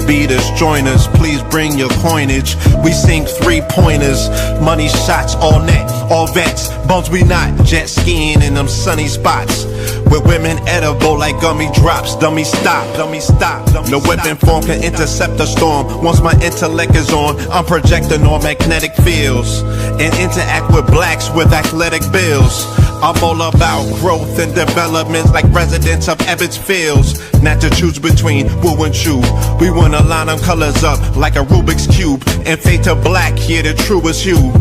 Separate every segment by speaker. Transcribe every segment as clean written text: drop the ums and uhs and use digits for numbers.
Speaker 1: beat us, join us, please bring your coinage. We sink 3-pointers, money shots, all net, all vets. Bums we not, jet skiing in them sunny spots. With women edible like gummy drops. Dummy stop, dummy stop. No weapon form can intercept a storm. Once my intellect is on, I'm projecting on magnetic fields and interact with blacks with athletic bills. I'm all about growth and development like residents of Ebbets Fields. Not to choose between woo and chew. We wanna line them colors up like a Rubik's Cube and fade to black, yeah, the truest hue.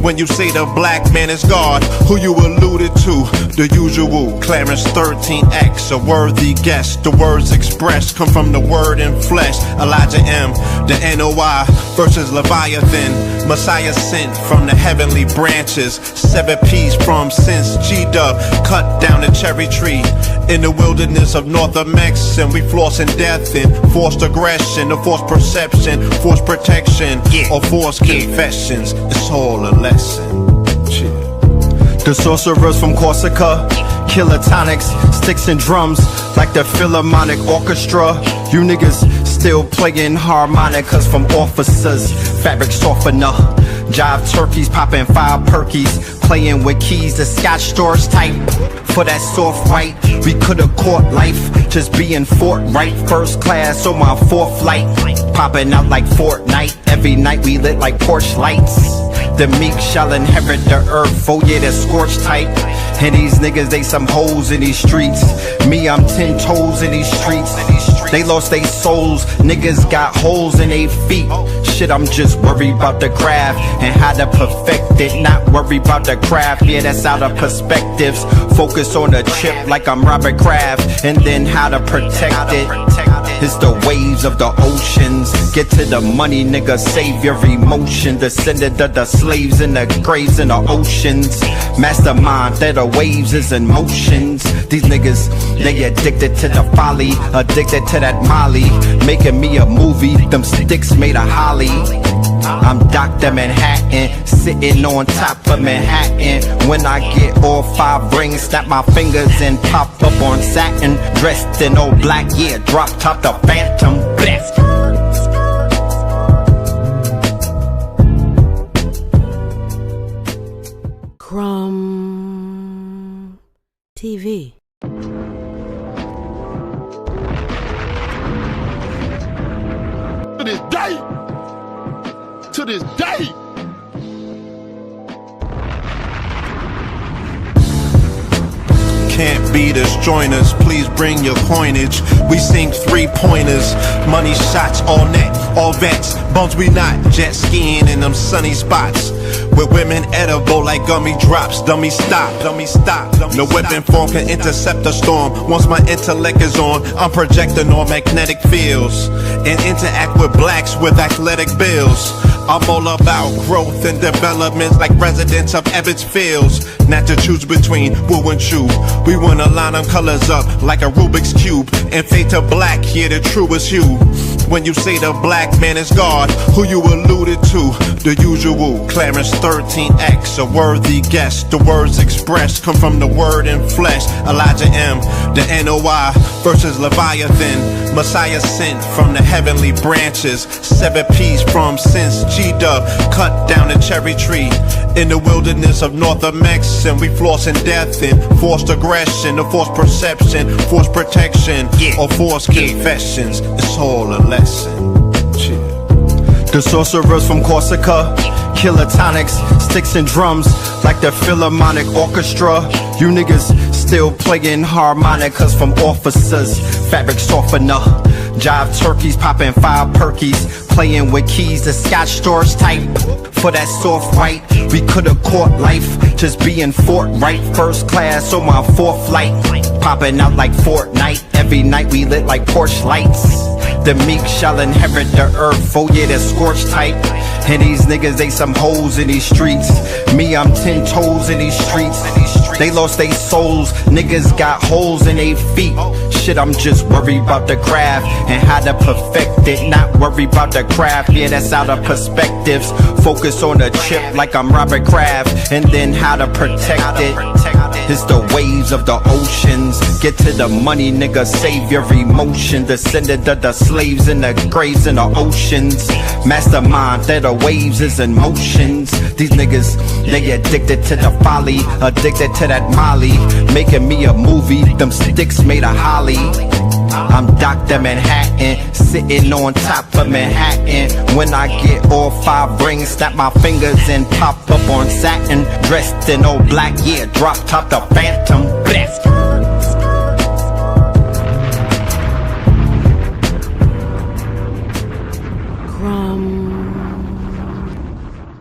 Speaker 1: When you say the black man is God, who you alluded to? The usual, Clarence 13X, a worthy guest. The words expressed come from the word in flesh. Elijah M, the NOI versus Leviathan. Messiah sent from the heavenly branches. 7 P's from since G-Dub cut down the cherry tree. In the wilderness of North Amex, and we flossing death and forced aggression, or forced perception, forced protection, or forced confessions. It's all a lesson. The sorcerers from Corsica, killer tonics, sticks and drums like the Philharmonic Orchestra. You niggas still playing harmonicas from officers, fabric softener. Jive turkeys popping 5 perkies, playing with keys, the Scotch stores type. For that soft white, we could've caught life, just being forthright. First class on my 4th flight, popping out like Fortnite. Every night we lit like porch lights. The meek shall inherit the earth, oh yeah, the scorched type. And these niggas, they some hoes in these streets. Me, I'm 10 toes in these streets. They lost their souls, niggas got holes in their feet. Shit, I'm just worried about the craft and how to perfect it. Not worried about the craft, yeah, that's out of perspectives. Focus on the chip like I'm Robert Kraft, and then how to protect it. It's the waves of the oceans. Get to the money, nigga, save your emotion. Descendant of the slaves in the graves in the oceans. Mastermind that the waves is in motions. These niggas, they addicted to the folly, addicted to that molly. Making me a movie, them sticks made of holly. I'm Dr. Manhattan, sitting on top of Manhattan. When I get all 5 rings, snap my fingers and pop up on satin. Dressed in all black, yeah, drop top the Phantom. Blast.
Speaker 2: Crumb TV.
Speaker 3: To this day. To this day.
Speaker 1: Can't beat us, join us, please bring your coinage. We sink 3-pointers, money shots, all net, all vets. Bums we not, jet skiing in them sunny spots. With women edible like gummy drops. Dummy stop, dummy stop. No weapon form can intercept a storm. Once my intellect is on, I'm projecting on magnetic fields and interact with blacks with athletic bills. I'm all about growth and development like residents of Ebbets Fields. Not to choose between woo and chew. We wanna line them colors up like a Rubik's Cube and fade to black, yeah, the truest hue. When you say the black man is God, who you alluded to? The usual, Clarence 13X, a worthy guest. The words expressed come from the word in flesh. Elijah M, the NOI versus Leviathan. Messiah sent from the heavenly branches. 7 P's from since G-Dub cut down the cherry tree. In the wilderness of North Amex, and we flossing death and forced aggression, or forced perception, forced protection, or forced confessions. It's all a lesson.
Speaker 4: The sorcerers from Corsica, killer tonics, sticks and drums like the Philharmonic Orchestra. You niggas still playing harmonicas from officers, fabric softener. Jive turkeys popping 5 perkies, playing with keys, the Scotch stores type. For that soft white, we could've caught life, just being forthright. First class on my 4th flight, popping out like Fortnite. Every night we lit like porch lights. The meek shall inherit the earth, oh yeah, the scorched type. And these niggas, they some hoes in these streets. Me, I'm 10 toes in these streets. They lost their souls, niggas got holes in their feet. Shit, I'm just worried about the craft and how to perfect it. Not worried about the craft, yeah, that's out of perspectives. Focus on the chip like I'm Robert Kraft, and then how to protect it. It's the waves of the oceans. Get to the money, nigga, save your emotion. Descended of the slaves in the graves in the oceans. Mastermind that the waves is in motions. These niggas, they addicted to the folly, addicted to that molly. Making me a movie, them sticks made of holly. I'm Dr. Manhattan, sitting on top of Manhattan. When I get all 5 rings, snap my fingers and pop up on satin. Dressed in all black, yeah, drop top the Phantom. Bless.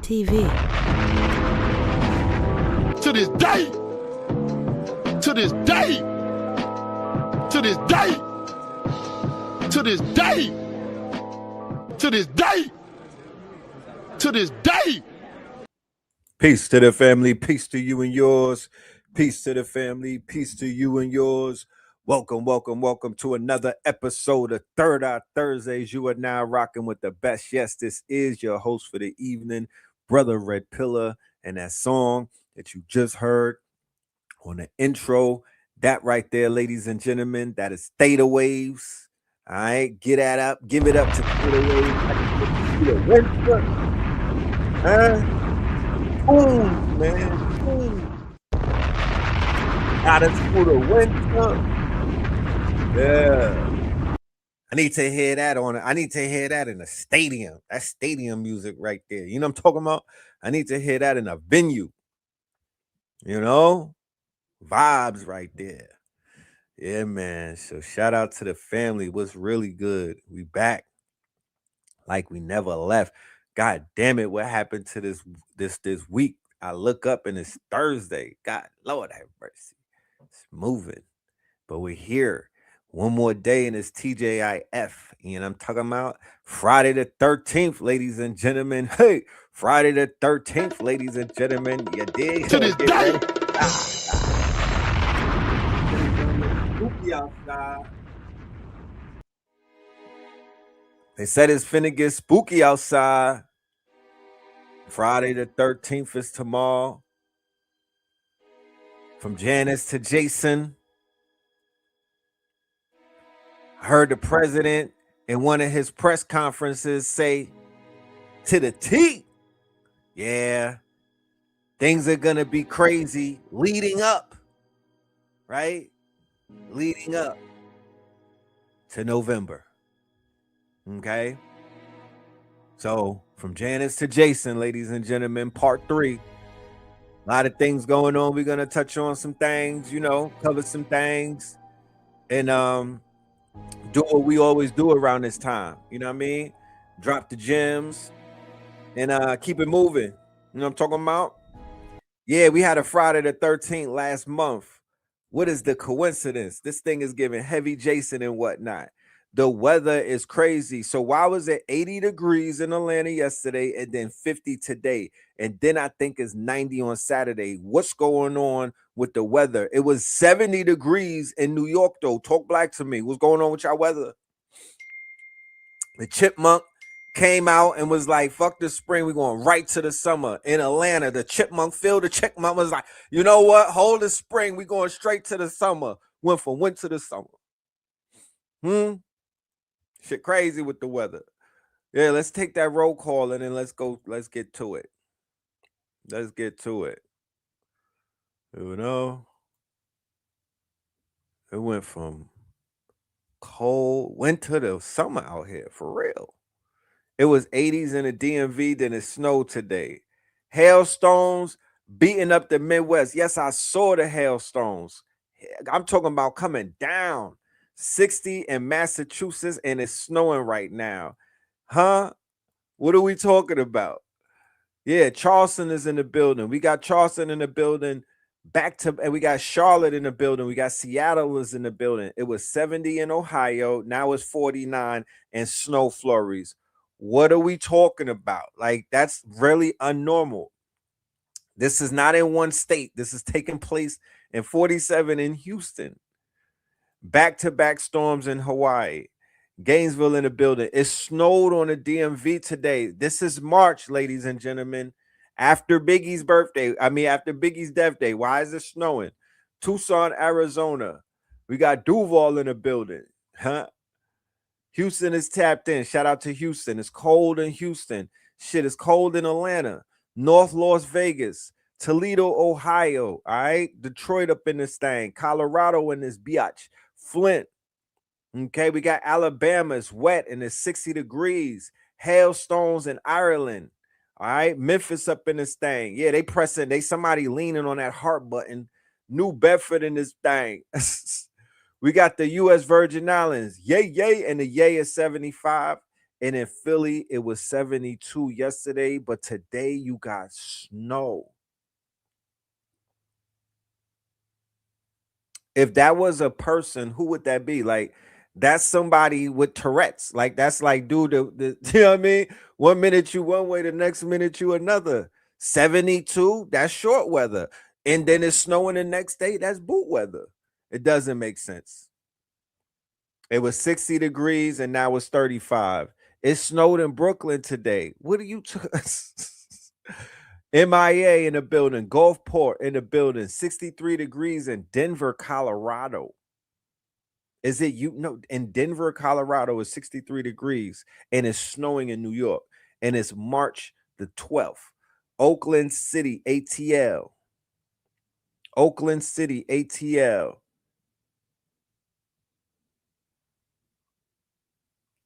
Speaker 2: TV.
Speaker 3: To this day, to this day, to this day, to this day, to this day, to this day.
Speaker 1: Peace to the family, peace to you and yours. Peace to the family, peace to you and yours. Welcome, welcome, welcome to another episode of Third Eye Thursdays. You are now rocking with the best. Yes, this is your host for the evening, Brother Red Pillar, and that song that you just heard on the intro, that right there, ladies and gentlemen, that is Theta Waves. All right, get that up, give it up to Theta Waves. Boom, man, boom. Out of the winter. Yeah. I need to hear that on it. I need to hear that in a stadium. That's stadium music right there. You know what I'm talking about? I need to hear that in a venue. You know? Vibes right there. Yeah, man. So shout out to the family. What's really good? We back like we never left. God damn it, what happened to this week? I look up and it's Thursday. God, Lord have mercy. It's moving. But we're here. One more day and it's TJIF. You know what I'm talking about? Friday the 13th, ladies and gentlemen. Hey, Friday the 13th, ladies and gentlemen. You dig?
Speaker 3: To this day.
Speaker 1: Outside. They said it's finna get spooky outside. Friday the 13th is tomorrow. From Janus to J.A.S.O.N. I heard the president in one of his press conferences say to the T, yeah, things are gonna be crazy leading up, right? Leading up to November. Okay. So from Janus to J.A.S.O.N, ladies and gentlemen, part 3. A lot of things going on. We're gonna touch on some things, you know, cover some things, and do what we always do around this time. You know what I mean? Drop the gems and keep it moving. You know what I'm talking about? Yeah, we had a Friday the 13th last month. What is the coincidence? This thing is giving heavy J.A.S.O.N and whatnot. The weather is crazy. So why was it 80 degrees in Atlanta yesterday and then 50 today? And then I think it's 90 on Saturday. What's going on with the weather? It was 70 degrees in New York, though. Talk black to me. What's going on with y'all weather? The chipmunk came out and was like, fuck the spring. We're going right to the summer. In Atlanta, the chipmunk was like, you know what? Hold the spring. We're going straight to the summer. Went from winter to summer. Shit crazy with the weather. Yeah, let's take that roll call and then let's get to it. Let's get to it. You know, it went from cold winter to summer out here for real. It was 80s in the DMV, then it snowed today. Hailstones beating up the Midwest. Yes, I saw the hailstones. I'm talking about coming down. 60 in Massachusetts, and it's snowing right now. Huh? What are we talking about? Yeah, Charleston is in the building. We got Charleston in the building. And we got Charlotte in the building. We got Seattle is in the building. It was 70 in Ohio. Now it's 49 and snow flurries. What are we talking about? Like, that's really unnormal. This is not in one state. This is taking place in 47 in Houston. Back-to-back storms in Hawaii. Gainesville in the building. It snowed on the DMV today. This is March, ladies and gentlemen. After Biggie's birthday. After Biggie's death day. Why is it snowing?
Speaker 5: Tucson, Arizona. We got Duval in the building. Huh? Houston is tapped in. Shout out to Houston. It's cold in Houston. Shit, it's cold in Atlanta. North Las Vegas. Toledo, Ohio. All right. Detroit up in this thing. Colorado in this biatch. Flint. Okay. We got Alabama. It's wet and it's 60 degrees. Hailstones in Ireland. All right. Memphis up in this thing. Yeah, they pressing. They somebody leaning on that heart button. New Bedford in this thing. We got the U.S. Virgin Islands. Yay, and the yay is 75. And in Philly, it was 72 yesterday. But today, you got snow. If that was a person, who would that be? Like, that's somebody with Tourette's. Like, that's like, dude, you know what I mean? 1 minute you one way, the next minute you another. 72, that's short weather. And then it's snowing the next day. That's boot weather. It doesn't make sense. It was 60 degrees and now it's 35. It snowed in Brooklyn today. What are you MIA in the building, Gulfport in the building, 63 degrees in Denver, Colorado. Is it you? No, in Denver, Colorado is 63 degrees and it's snowing in New York. And it's March the 12th. Oakland City, ATL. Oakland City, ATL.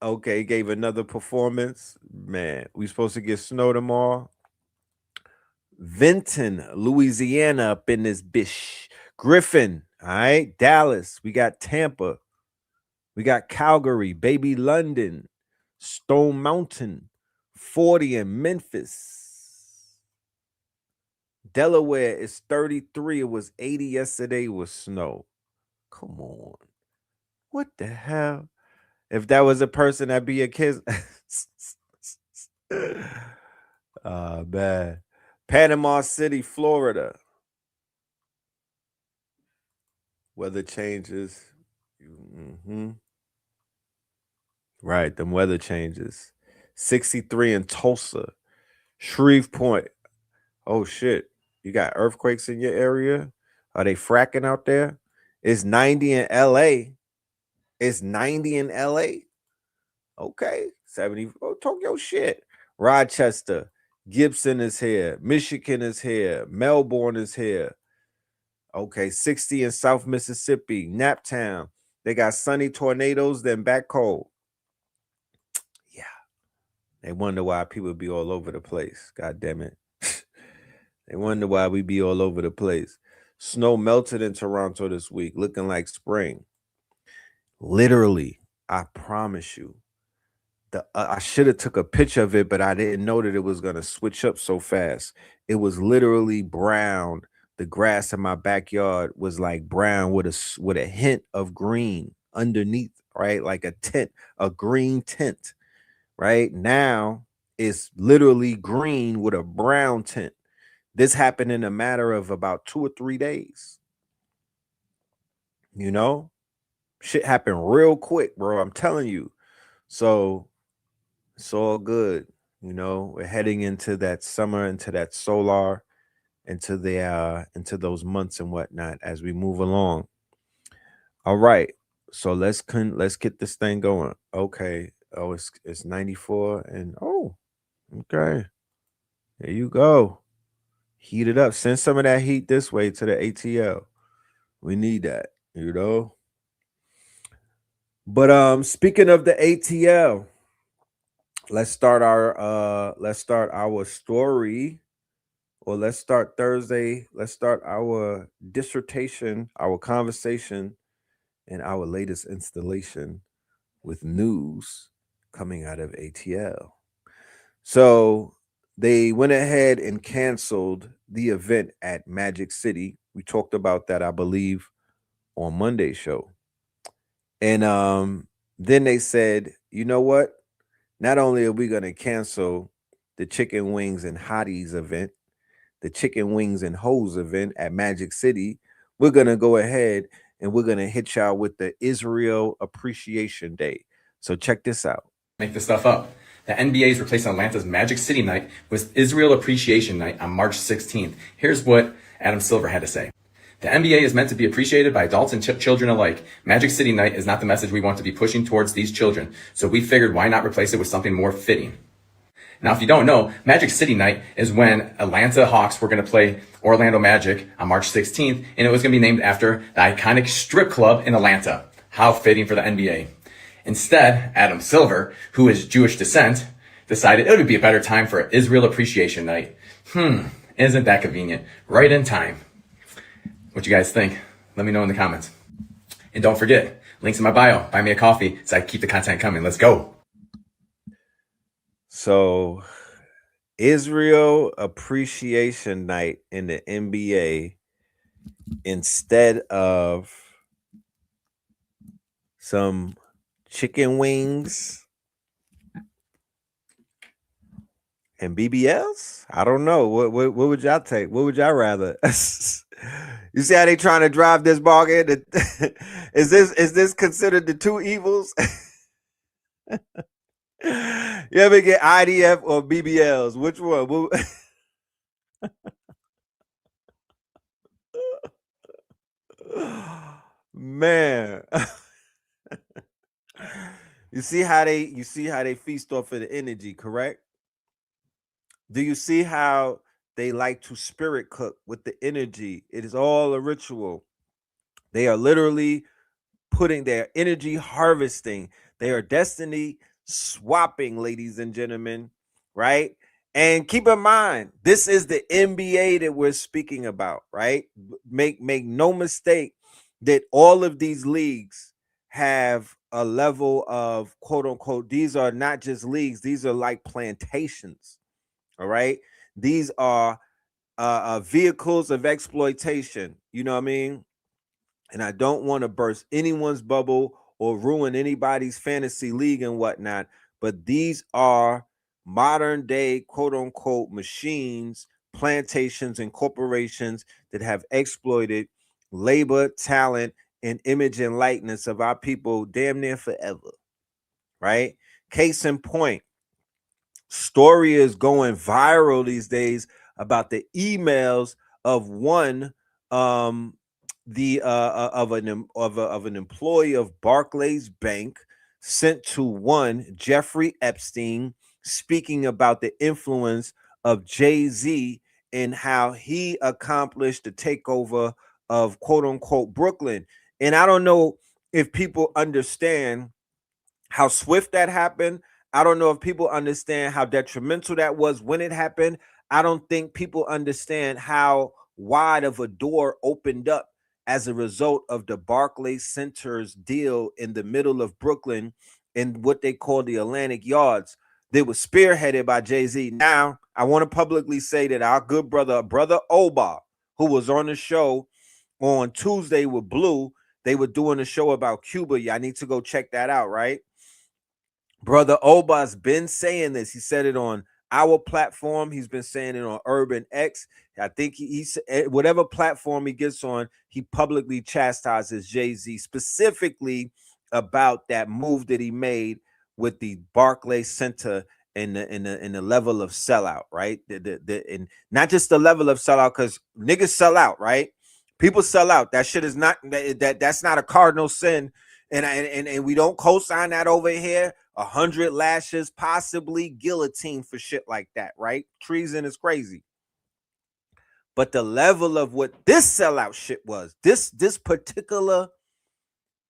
Speaker 5: Okay, gave another performance. Man, we supposed to get snow tomorrow. Vinton, Louisiana up in this bish. Griffin, all right. Dallas, we got Tampa. We got Calgary, baby London, Stone Mountain, 40 in Memphis. Delaware is 33. It was 80 yesterday with snow. Come on. What the hell? If that was a person, that'd be a kid. Man. Panama City, Florida. Weather changes. Right, them weather changes. 63 in Tulsa. Shreveport. Oh, shit. You got earthquakes in your area? Are they fracking out there? It's 90 in L.A. It's 90 in LA. Okay. 70. Oh, talk your shit. Rochester. Gibson is here. Michigan is here. Melbourne is here. Okay. 60 in South Mississippi. Naptown. They got sunny tornadoes, then back cold. Yeah. They wonder why people be all over the place. God damn it. They wonder why we be all over the place. Snow melted in Toronto this week, looking like spring. Literally, I promise you. I should have took a picture of it, but I didn't know that it was going to switch up so fast. It was literally brown. The grass in my backyard was like brown with a hint of green underneath, right? Like a tint, a green tint, right? Now it's literally green with a brown tint. This happened in a matter of about 2 or 3 days. You know? Shit happened real quick, bro. I'm telling you. So it's all good. You know, we're heading into that summer, into that solar, into those months and whatnot as we move along. All right. So let's get this thing going. Okay. Oh, it's 94 and oh, okay. There you go. Heat it up. Send some of that heat this way to the ATL. We need that, you know. But speaking of the ATL, let's start our story, or let's start Thursday. Let's start our dissertation, our conversation, and our latest installation with news coming out of ATL. So they went ahead and canceled the event at Magic City. We talked about that, I believe, on Monday's show. And then they said, you know what? Not only are we going to cancel the Chicken Wings and Hotties event, the Chicken Wings and Hoes event at Magic City, we're going to go ahead and we're going to hit y'all with the Israel Appreciation Day. So check this out.
Speaker 6: Make this stuff up. The NBA is replacing Atlanta's Magic City night with Israel Appreciation Night on March 16th. Here's what Adam Silver had to say. The NBA is meant to be appreciated by adults and children alike. Magic City Night is not the message we want to be pushing towards these children, so we figured why not replace it with something more fitting. Now, if you don't know, Magic City Night is when Atlanta Hawks were going to play Orlando Magic on March 16th, and it was going to be named after the iconic strip club in Atlanta. How fitting for the NBA. Instead, Adam Silver, who is Jewish descent, decided it would be a better time for Israel Appreciation Night. Isn't that convenient? Right in time. What you guys think? Let me know in the comments. And don't forget, links in my bio. Buy me a coffee so I can keep the content coming. Let's go.
Speaker 5: So, Israel Appreciation Night in the NBA instead of some chicken wings and BBLs? I don't know. What would y'all take? What would y'all rather? You see how they trying to drive this bargain? Is this considered the two evils? You ever get IDF or BBLs? Which one? Man. You see how they feast off of the energy, correct? Do you see how they like to spirit cook with the energy? It is all a ritual. They are literally putting their energy harvesting. They are destiny swapping, ladies and gentlemen, right? And keep in mind, this is the NBA that we're speaking about, right? Make no mistake that all of these leagues have a level of quote unquote, these are not just leagues, these are like plantations. All right. These are vehicles of exploitation. You know what I mean? And I don't want to burst anyone's bubble or ruin anybody's fantasy league and whatnot, but these are modern day quote unquote machines, plantations, and corporations that have exploited labor, talent, and image and likeness of our people damn near forever. Right? Case in point, story is going viral these days about the emails of one of an employee of Barclays Bank sent to one Jeffrey Epstein, speaking about the influence of Jay-Z and how he accomplished the takeover of quote unquote Brooklyn. And I don't know if people understand how swift that happened. I don't know if people understand how detrimental that was when it happened. I don't think people understand how wide of a door opened up as a result of the Barclays Center's deal in the middle of Brooklyn in what they call the Atlantic Yards. They were spearheaded by Jay-Z. Now, I want to publicly say that our good brother Oba, who was on the show on Tuesday with Blue, they were doing a show about Cuba. Y'all need to go check that out, right? Brother Oba's been saying this. He said it on our platform. He's been saying it on Urban X. I think he's whatever platform he gets on, he publicly chastises Jay-Z specifically about that move that he made with the Barclays Center and the level of sellout, right? And not just the level of sellout, because niggas sell out, right? People sell out. That shit is not that's not a cardinal sin, and we don't co-sign that over here. 100 lashes, possibly guillotine for shit like that, right? Treason is crazy. But the level of what this sellout shit was, this particular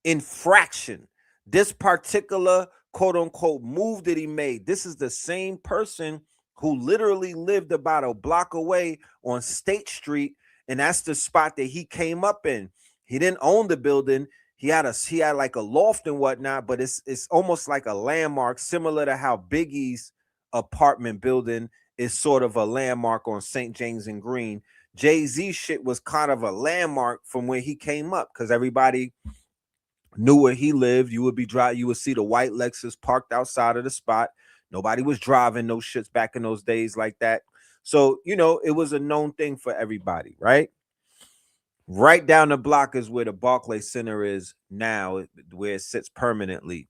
Speaker 5: infraction, this particular quote unquote move that he made, this is the same person who literally lived about a block away on State Street, and that's the spot that he came up in. He didn't own the building. He had like a loft and whatnot, but it's almost like a landmark, similar to how Biggie's apartment building is sort of a landmark on St. James and Green. Jay-Z shit was kind of a landmark from where he came up, because everybody knew where he lived. You would see the white Lexus parked outside of the spot. Nobody was driving those shits back in those days like that. So, you know, it was a known thing for everybody, right? Right down the block is where the Barclays Center is now, where it sits permanently.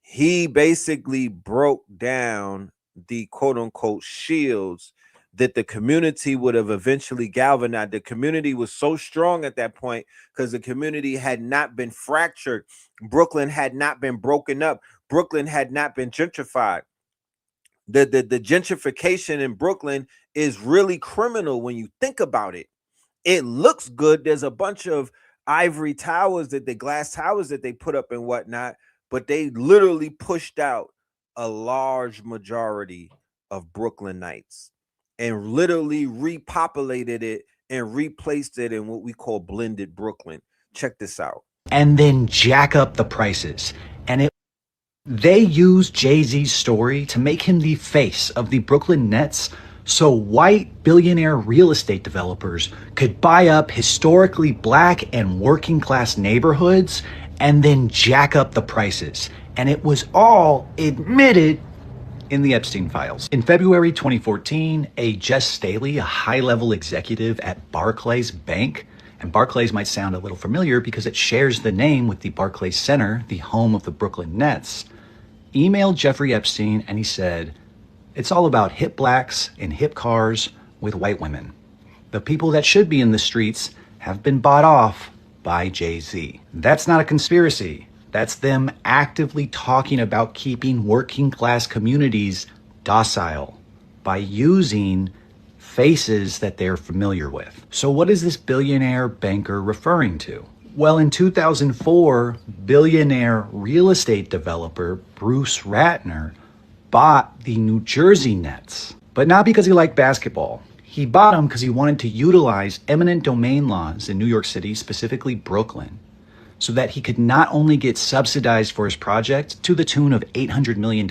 Speaker 5: He basically broke down the quote unquote shields that the community would have eventually galvanized. The community was so strong at that point because the community had not been fractured. Brooklyn had not been broken up. Brooklyn had not been gentrified. The gentrification in Brooklyn is really criminal when you think about it. It looks good. There's a bunch of ivory towers glass towers that they put up and whatnot, but they literally pushed out a large majority of Brooklynites and literally repopulated it and replaced it in what we call blended Brooklyn. Check this out.
Speaker 7: And then jack up the prices. And they used Jay-Z's story to make him the face of the Brooklyn Nets, so white billionaire real estate developers could buy up historically black and working class neighborhoods and then jack up the prices. And it was all admitted in the Epstein files. In February 2014, a Jess Staley, a high-level executive at Barclays Bank, and Barclays might sound a little familiar because it shares the name with the Barclays Center, the home of the Brooklyn Nets, emailed Jeffrey Epstein and he said, "It's all about hip blacks in hip cars with white women. The people that should be in the streets have been bought off by Jay-Z." That's not a conspiracy. That's them actively talking about keeping working class communities docile by using faces that they're familiar with. So what is this billionaire banker referring to? Well, in 2004, billionaire real estate developer Bruce Ratner bought the New Jersey Nets, but not because he liked basketball. He bought them because he wanted to utilize eminent domain laws in New York City, specifically Brooklyn, so that he could not only get subsidized for his project to the tune of $800 million,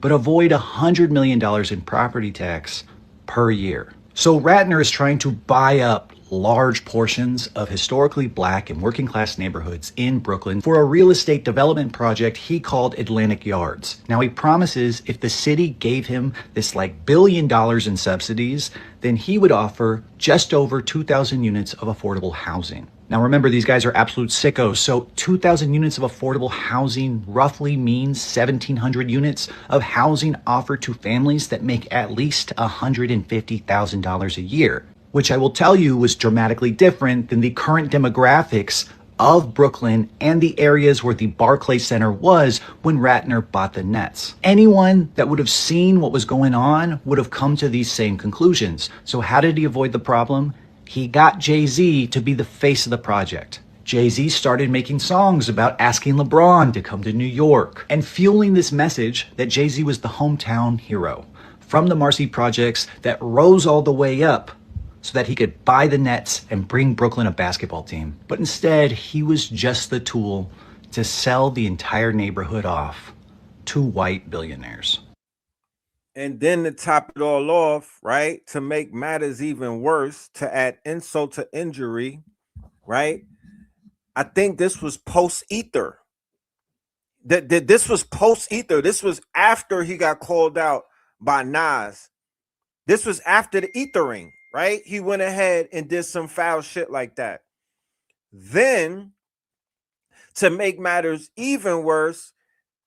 Speaker 7: but avoid $100 million in property tax per year. So Ratner is trying to buy up large portions of historically black and working class neighborhoods in Brooklyn for a real estate development project he called Atlantic Yards. Now he promises if the city gave him this $1 billion in subsidies, then he would offer just over 2,000 units of affordable housing. Now remember, these guys are absolute sickos, so 2,000 units of affordable housing roughly means 1,700 units of housing offered to families that make at least $150,000 a year, which I will tell you was dramatically different than the current demographics of Brooklyn and the areas where the Barclays Center was when Ratner bought the Nets. Anyone that would have seen what was going on would have come to these same conclusions. So how did he avoid the problem? He got Jay-Z to be the face of the project. Jay-Z started making songs about asking LeBron to come to New York and fueling this message that Jay-Z was the hometown hero from the Marcy projects that rose all the way up so that he could buy the Nets and bring Brooklyn a basketball team. But instead, he was just the tool to sell the entire neighborhood off to white billionaires.
Speaker 5: And then to top it all off, right, to make matters even worse, to add insult to injury, right? I think this was post-ether. This was post-ether. This was after he got called out by Nas. This was after the ethering, right? He went ahead and did some foul shit like that. Then, to make matters even worse,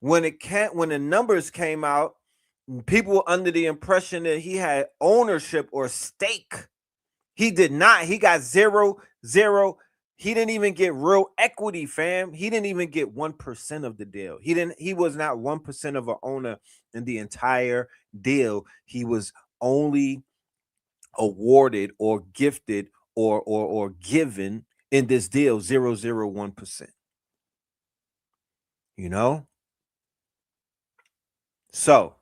Speaker 5: when the numbers came out, people were under the impression that he had ownership or stake. He did not. He got 0. He didn't even get real equity, fam. He didn't even get 1% of the deal. He was not 1% of an owner in the entire deal. He was only awarded or gifted or given in this deal 0.001%. You know? So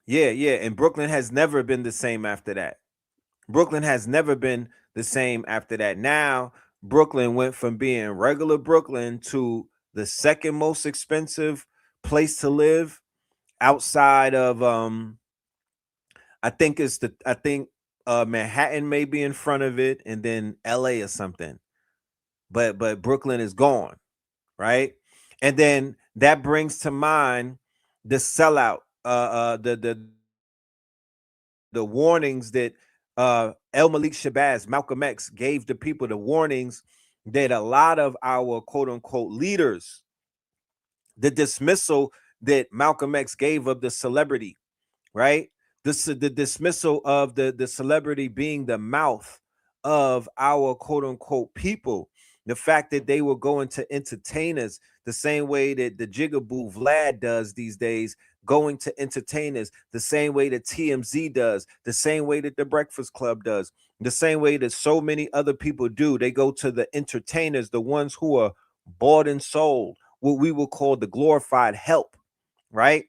Speaker 5: yeah, and Brooklyn has never been the same after that. Brooklyn has never been the same after that. Now, Brooklyn went from being regular Brooklyn to the second most expensive place to live outside of I think Manhattan may be in front of it, and then LA or something. But Brooklyn is gone, right? And then that brings to mind the sellout, the warnings that El Malik Shabazz, Malcolm X, gave the people, the warnings that a lot of our quote unquote leaders, the dismissal that Malcolm X gave of the celebrity, right? the dismissal of the celebrity being the mouth of our quote unquote people. The fact that they will go into entertainers the same way that the Jigaboo Vlad does these days, going to entertainers the same way that TMZ does, the same way that the Breakfast Club does, the same way that so many other people do. They go to the entertainers, the ones who are bought and sold, what we will call the glorified help, right?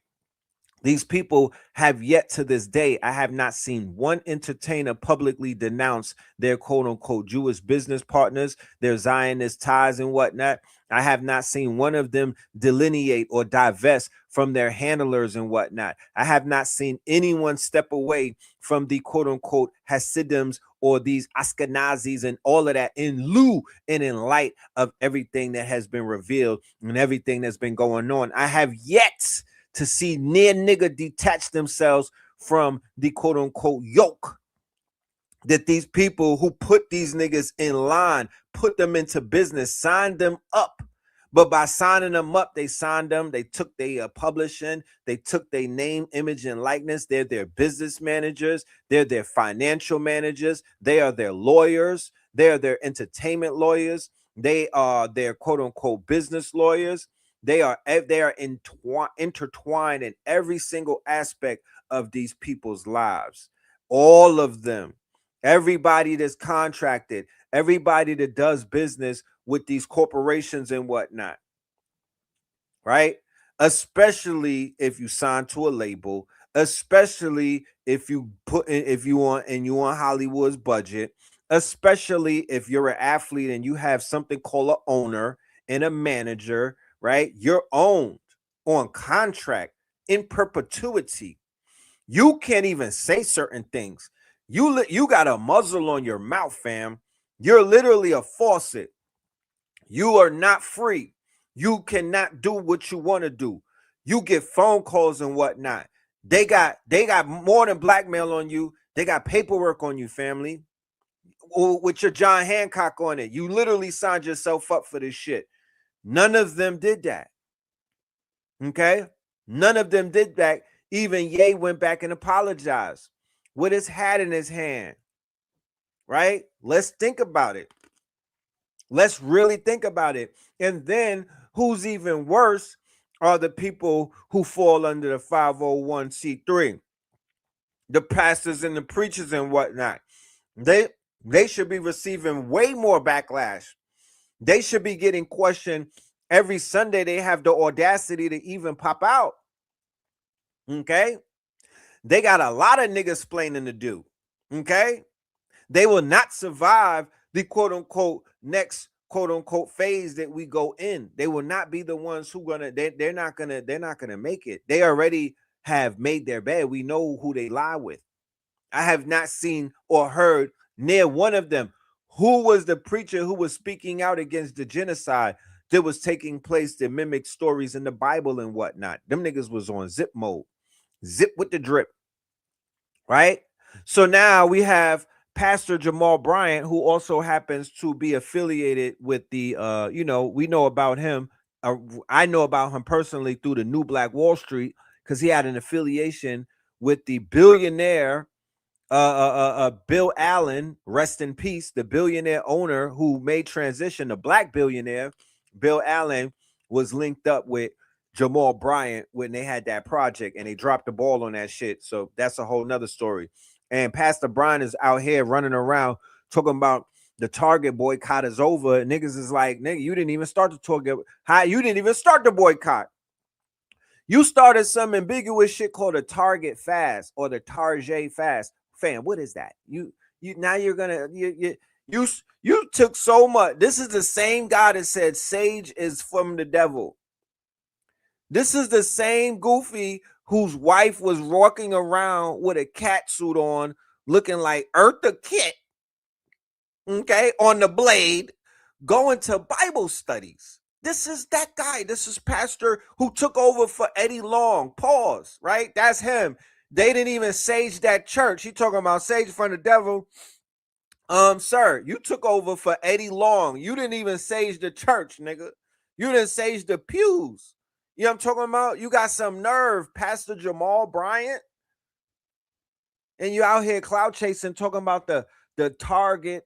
Speaker 5: These people have yet to this day, I have not seen one entertainer publicly denounce their quote unquote Jewish business partners, their Zionist ties and whatnot. I have not seen one of them delineate or divest from their handlers and whatnot. I have not seen anyone step away from the quote unquote Hasidims or these Ashkenazis and all of that in lieu and in light of everything that has been revealed and everything that's been going on. I have yet to see near nigga detach themselves from the quote unquote yoke that these people who put these niggas in line, put them into business, signed them up. But by signing them up, they signed them. They took their publishing. They took their name, image, and likeness. They're their business managers. They're their financial managers. They are their lawyers. They are their entertainment lawyers. They are their quote unquote business lawyers. They are intertwined in every single aspect of these people's lives. All of them. Everybody that's contracted, everybody that does business with these corporations and whatnot, right? Especially if you sign to a label, especially if you on Hollywood's budget, especially if you're an athlete and you have something called an owner and a manager, right? You're owned on contract in perpetuity. You can't even say certain things. You got a muzzle on your mouth, fam. You're literally a faucet. You are not free. You cannot do what you want to do. You get phone calls and whatnot. They got more than blackmail on you. They got paperwork on you, family, with your John Hancock on it. You literally signed yourself up for this shit. None of them did that. Okay? None of them did that. Even Ye went back and apologized with his hat in his hand. Right? Let's think about it. Let's really think about it. And then who's even worse are the people who fall under the 501c3, the pastors and the preachers and whatnot. They should be receiving way more backlash. They should be getting questioned every Sunday. They have the audacity to even pop out. Okay? They got a lot of niggas splaining to do. Okay? They will not survive the quote unquote next quote unquote phase that we go in. They will not be the ones who they're not gonna make it. They already have made their bed. We know who they lie with. I have not seen or heard near one of them. Who was the preacher who was speaking out against the genocide that was taking place that mimicked stories in the Bible and whatnot? Them niggas was on zip mode. Zip with the drip. Right? So now we have Pastor Jamal Bryant, who also happens to be affiliated with the we know about him. I know about him personally through the New Black Wall Street, because he had an affiliation with the billionaire Bill Allen, rest in peace, the billionaire owner who made transition, the black billionaire. Bill Allen was linked up with Jamal Bryant when they had that project, and they dropped the ball on that shit. So that's a whole nother story. And Pastor Bryant is out here running around talking about the Target boycott is over. And niggas is like, nigga, you didn't even start the Target. You didn't even start the boycott. You started some ambiguous shit called a Target fast or the Target fast. Fam, what is that? You now you're gonna you took so much. This is the same guy that said sage is from the devil. This is the same goofy whose wife was walking around with a cat suit on, looking like Eartha Kitt, okay, on the blade, going to Bible studies. This is that guy. This is pastor who took over for Eddie Long. Pause, right? That's him. They didn't even sage that church. He talking about sage from the devil. Sir, you took over for Eddie Long. You didn't even sage the church, nigga. You didn't sage the pews. You know what I'm talking about? You got some nerve, Pastor Jamal Bryant. And you out here cloud chasing, talking about the Target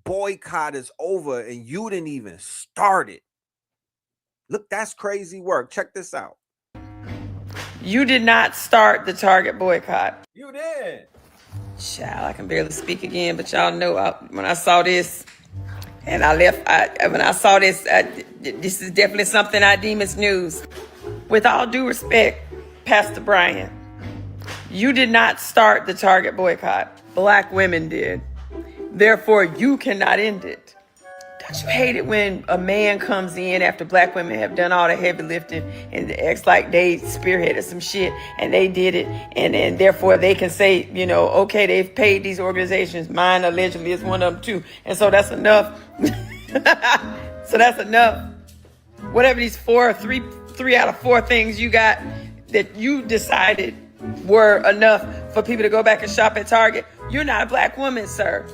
Speaker 5: boycott is over and you didn't even start it. Look, that's crazy work. Check this out.
Speaker 8: You did not start the Target boycott.
Speaker 5: You did.
Speaker 8: Child, I can barely speak again, but y'all know when I saw this and I left, when I saw this, this is definitely something I deem as news. With all due respect, Pastor Brian, you did not start the Target boycott. Black women did. Therefore, you cannot end it. Don't you hate it when a man comes in after black women have done all the heavy lifting and acts like they spearheaded some shit and they did it, and therefore they can say, you know, okay, they've paid these organizations. Mine allegedly is one of them too. And so that's enough. So that's enough. Whatever these three out of four things you got that you decided were enough for people to go back and shop at Target, you're not a black woman, sir.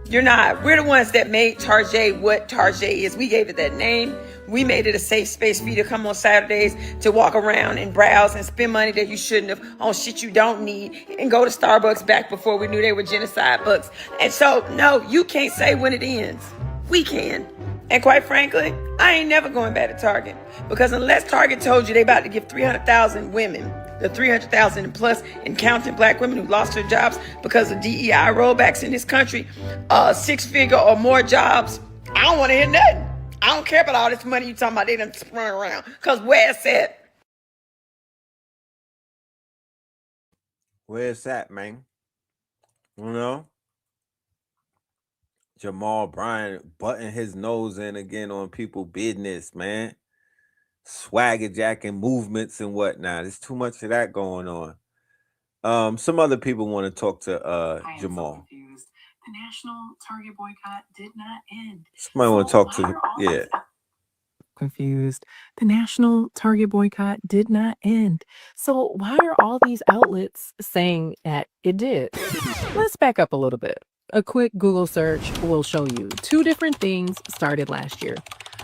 Speaker 8: You're not. We're the ones that made Target what Target is. We gave it that name. We made it a safe space for you to come on Saturdays to walk around and browse and spend money that you shouldn't have on shit you don't need and go to Starbucks back before we knew they were genocide bucks. And so, no, you can't say when it ends. We can. And quite frankly, I ain't never going back to Target, because unless Target told you they about to give 300,000 women, the 300,000 plus and counting black women who lost their jobs because of DEI rollbacks in this country, 6-figure or more jobs, I don't want to hear nothing. I don't care about all this money you talking about they done sprung around, because where it's at?
Speaker 5: Where's that, man? You know? Jamal Bryant butting his nose in again on people business, man. Swagger jacking movements and whatnot. There's too much of that going on. Some other people want to talk to Jamal.
Speaker 9: So confused. The national Target boycott did not end.
Speaker 5: Somebody want to talk to
Speaker 9: Confused. The national Target boycott did not end. So why are all these outlets saying that it did? Let's back up a little bit. A quick Google search will show you two different things started last year.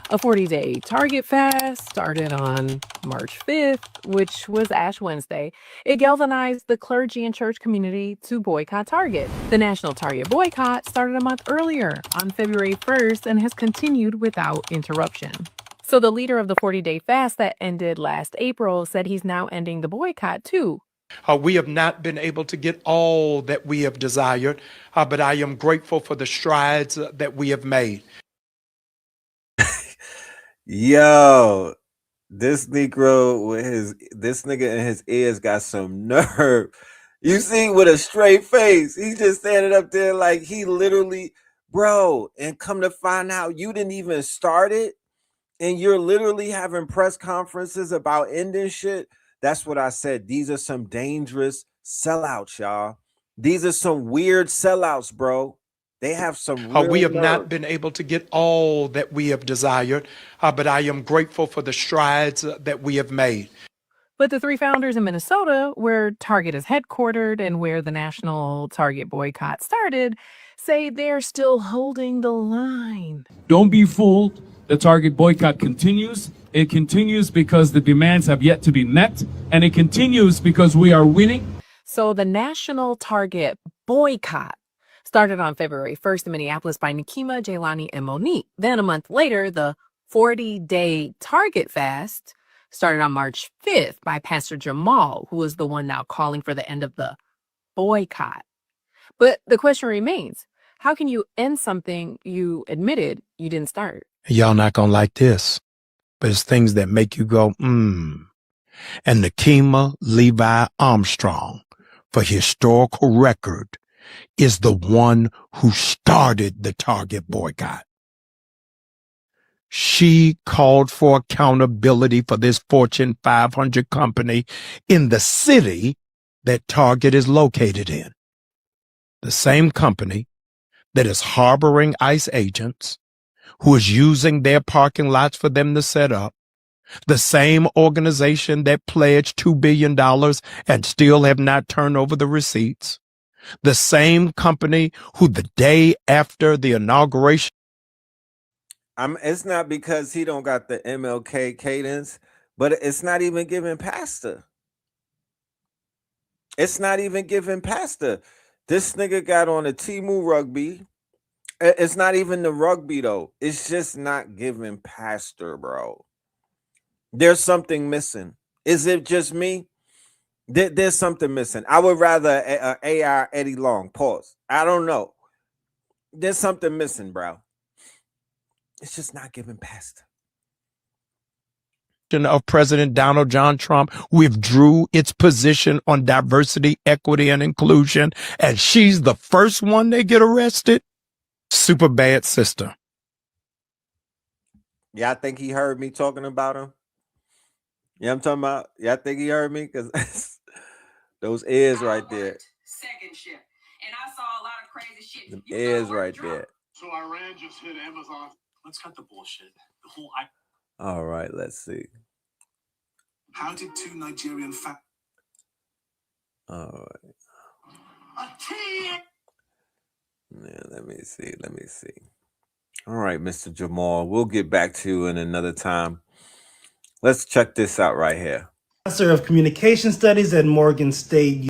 Speaker 9: A 40-day Target fast started on March 5th, which was Ash Wednesday. It galvanized the clergy and church community to boycott Target. The national Target boycott started a month earlier, on February 1st, and has continued without interruption. So the leader of the 40-day fast that ended last April said he's now ending the boycott too.
Speaker 10: We have not been able to get all that we have desired, but I am grateful for the strides that we have made.
Speaker 5: Yo, this Negro with this nigga in his ears got some nerve. You see, with a straight face, he's just standing up there like he literally, bro, and come to find out you didn't even start it, and you're literally having press conferences about ending shit. That's what I said. These are some dangerous sellouts, y'all. These are some weird sellouts, bro. They have some real
Speaker 10: We have
Speaker 5: nerve.
Speaker 10: not been able to get all that we have desired, but I am grateful for the strides that we have made.
Speaker 9: But the three founders in Minnesota, where Target is headquartered and where the national Target boycott started, say they're still holding the line.
Speaker 11: Don't be fooled. The Target boycott continues. It continues because the demands have yet to be met, and it continues because we are winning.
Speaker 9: So the national Target boycott started on February 1st in Minneapolis by Nikema, Jaylani, and Monique. Then a month later, the 40-day Target fast started on March 5th by Pastor Jamal, who is the one now calling for the end of the boycott. But the question remains, how can you end something you admitted you didn't start?
Speaker 10: Y'all not gonna like this, but it's things that make you go, And Nikema Levi Armstrong, for historical record, is the one who started the Target boycott. She called for accountability for this Fortune 500 company in the city that Target is located in. The same company that is harboring ICE agents, who is using their parking lots for them to set up. The same organization that pledged $2 billion and still have not turned over the receipts. The same company who the day after the inauguration.
Speaker 5: It's not because he don't got the MLK cadence, but it's not even giving pastor. It's not even giving pasta. This nigga got on a Timu rugby. It's not even the rugby though. It's just not giving pastor, bro. There's something missing. Is it just me? There's something missing. I would rather AR Eddie Long. Pause. I don't know. There's something missing, bro. It's just not giving pastor.
Speaker 10: Of President Donald John Trump withdrew its position on diversity, equity, and inclusion, and she's the first one they get arrested. Super bad sister.
Speaker 5: Yeah, I think he heard me talking about him. Yeah, I'm talking about. Yeah, I think he heard me because those ears right there.
Speaker 8: Second shift, and I saw a lot of crazy shit.
Speaker 5: Them ears right there.
Speaker 3: So Iran just hit Amazon.
Speaker 12: Let's cut the bullshit. The whole
Speaker 5: All right, let's see.
Speaker 12: How did two Nigerian
Speaker 5: All right. Yeah, let me see. All right, Mr. Jamal, we'll get back to you in another time. Let's check this out right here.
Speaker 13: Professor of Communication Studies at Morgan State.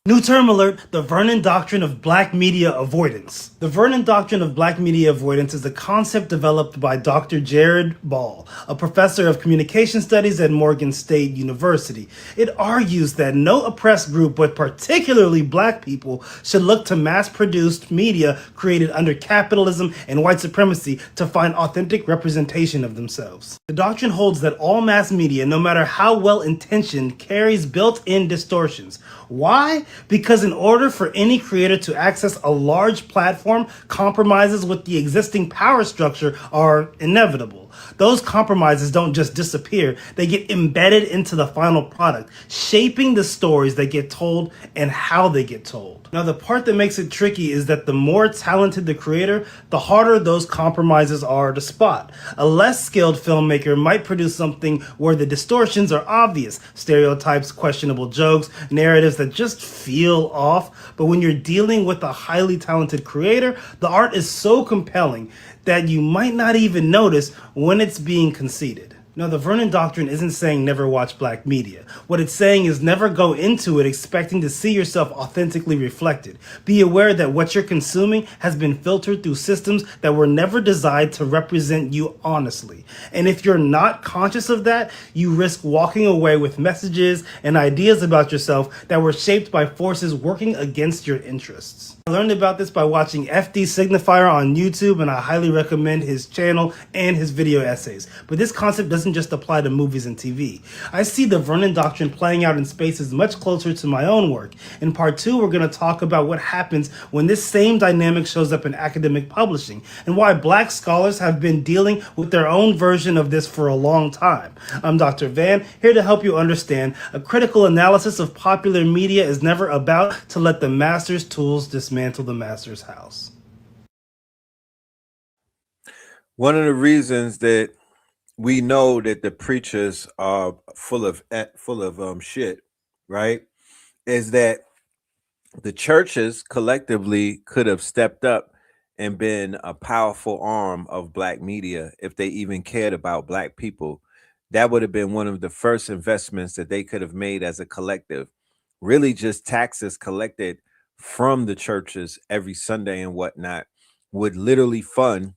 Speaker 13: New term alert, the Vernon Doctrine of Black Media Avoidance. The Vernon Doctrine of Black Media Avoidance is a concept developed by Dr. Jared Ball, a professor of communication studies at Morgan State University. It argues that no oppressed group, but particularly black people, should look to mass-produced media created under capitalism and white supremacy to find authentic representation of themselves. The doctrine holds that all mass media, no matter how well-intentioned, carries built-in distortions. Why? Because in order for any creator to access a large platform, compromises with the existing power structure are inevitable. Those compromises don't just disappear, they get embedded into the final product, shaping the stories that get told and how they get told. Now, the part that makes it tricky is that the more talented the creator, the harder those compromises are to spot. A less skilled filmmaker might produce something where the distortions are obvious, stereotypes, questionable jokes, narratives that just feel off. But when you're dealing with a highly talented creator, the art is so compelling that you might not even notice when it's being conceded. Now, the Vernon Doctrine isn't saying never watch black media. What it's saying is never go into it expecting to see yourself authentically reflected. Be aware that what you're consuming has been filtered through systems that were never designed to represent you honestly. And if you're not conscious of that, you risk walking away with messages and ideas about yourself that were shaped by forces working against your interests. I learned about this by watching FD Signifier on YouTube, and I highly recommend his channel and his video essays. But this concept doesn't just apply to movies and TV. I see the Vernon Doctrine playing out in spaces much closer to my own work. In part 2, we're going to talk about what happens when this same dynamic shows up in academic publishing, and why black scholars have been dealing with their own version of this for a long time. I'm Dr. Van, here to help you understand a critical analysis of popular media is never about to let the master's tools dismantle the master's house.
Speaker 5: One of the reasons that we know that the preachers are full of shit, right, is that the churches collectively could have stepped up and been a powerful arm of black media if they even cared about black people. That would have been one of the first investments that they could have made as a collective. Really just taxes collected from the churches every Sunday and whatnot would literally fund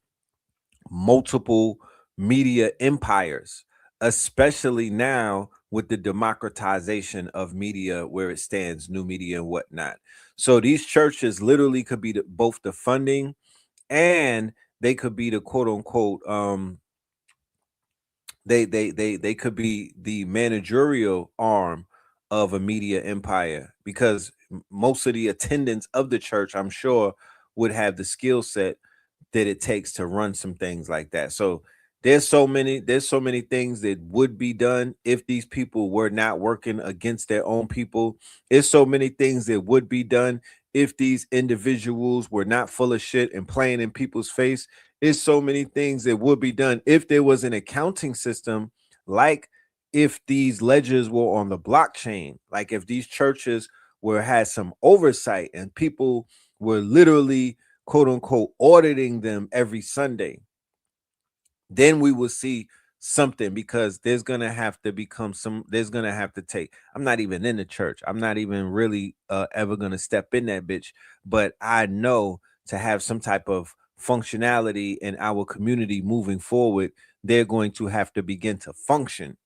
Speaker 5: multiple media empires, especially now with the democratization of media where it stands, new media and whatnot. So these churches literally could be both the funding and they could be the quote unquote they could be the managerial arm of a media empire, because most of the attendants of the church, I'm sure, would have the skill set that it takes to run some things like that. So there's so many things that would be done if these people were not working against their own people. There's so many things that would be done if these individuals were not full of shit and playing in people's face. There's so many things that would be done if there was an accounting system, like if these ledgers were on the blockchain, like if these churches had some oversight and people were literally quote unquote auditing them every Sunday. Then we will see something, because there's gonna have to become there's gonna have to take. I'm not even in the church. I'm not even really ever gonna step in that bitch. But I know to have some type of functionality in our community moving forward, they're going to have to begin to function.